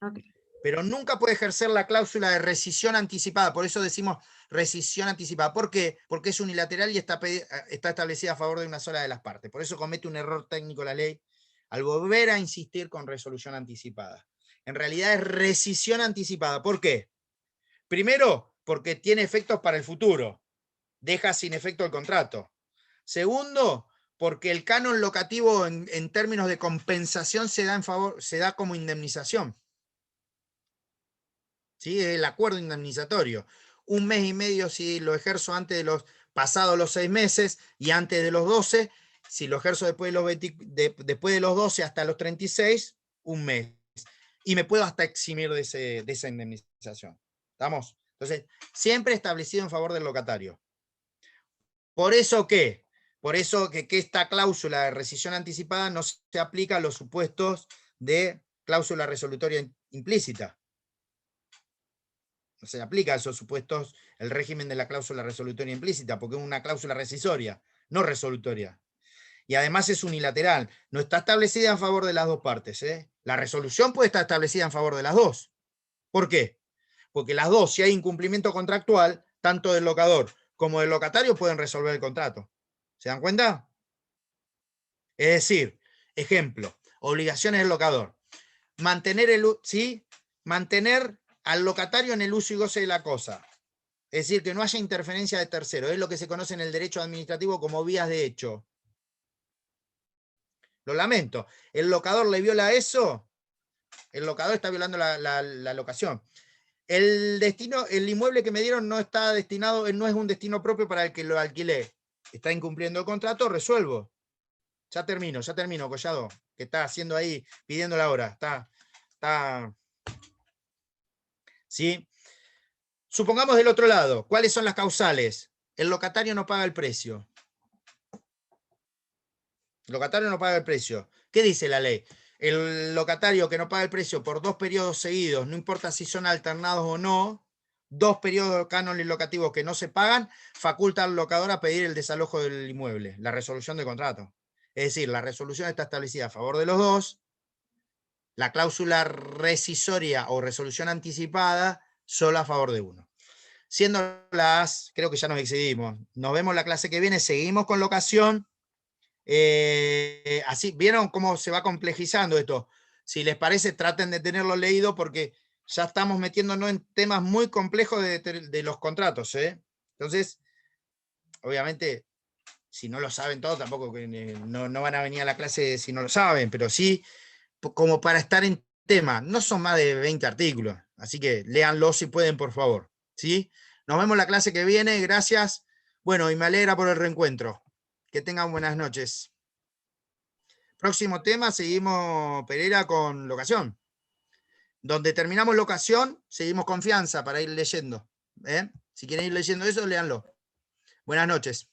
Okay. Pero nunca puede ejercer la cláusula de rescisión anticipada. Por eso decimos rescisión anticipada. ¿Por qué? Porque es unilateral y está establecida a favor de una sola de las partes. Por eso comete un error técnico la ley al volver a insistir con resolución anticipada. En realidad es rescisión anticipada. ¿Por qué? Primero, porque tiene efectos para el futuro. Deja sin efecto el contrato. Segundo, porque el canon locativo en términos de compensación se da como indemnización. ¿Sí? El acuerdo indemnizatorio. 1 mes y medio si lo ejerzo antes de pasados los 6 meses y antes de los 12. Si lo ejerzo después después de los 12 hasta los 36, 1 mes. Y me puedo hasta eximir de esa indemnización. ¿Estamos? Entonces, siempre establecido en favor del locatario. ¿Por eso qué? Por eso que esta cláusula de rescisión anticipada no se aplica a los supuestos de cláusula resolutoria implícita. No se aplica a esos supuestos el régimen de la cláusula resolutoria implícita, porque es una cláusula rescisoria, no resolutoria. Y además es unilateral, no está establecida en favor de las dos partes. La resolución puede estar establecida en favor de las dos. ¿Por qué? Porque las dos, si hay incumplimiento contractual, tanto del locador como del locatario pueden resolver el contrato. ¿Se dan cuenta? Es decir, ejemplo, obligaciones del locador. Mantener al locatario en el uso y goce de la cosa. Es decir, que no haya interferencia de tercero. Es lo que se conoce en el derecho administrativo como vías de hecho. Lo lamento. ¿El locador le viola eso? El locador está violando la locación. El inmueble que me dieron no está destinado, no es un destino propio para el que lo alquilé. Está incumpliendo el contrato, resuelvo. Ya termino, Collado, que está haciendo ahí, pidiendo la hora. Está. ¿Sí? Supongamos del otro lado, ¿cuáles son las causales? El locatario no paga el precio. El locatario no paga el precio. ¿Qué dice la ley? El locatario que no paga el precio por 2 periodos seguidos, no importa si son alternados o no, 2 periodos cánones locativos que no se pagan, faculta al locador a pedir el desalojo del inmueble, la resolución del contrato. Es decir, la resolución está establecida a favor de los dos, la cláusula rescisoria o resolución anticipada solo a favor de uno. Siendo creo que ya nos excedimos. Nos vemos la clase que viene, seguimos con locación. Así, ¿vieron cómo se va complejizando esto? Si les parece, traten de tenerlo leído porque ya estamos metiéndonos en temas muy complejos de los contratos. Entonces, obviamente, si no lo saben todo, tampoco no van a venir a la clase si no lo saben, pero sí, como para estar en tema. No son más de 20 artículos, así que léanlo si pueden, por favor. ¿Sí? Nos vemos la clase que viene, gracias. Bueno, y me alegra por el reencuentro. Que tengan buenas noches. Próximo tema, seguimos, Pereira, con locación. Donde terminamos locación, seguimos confianza para ir leyendo. Si quieren ir leyendo eso, léanlo. Buenas noches.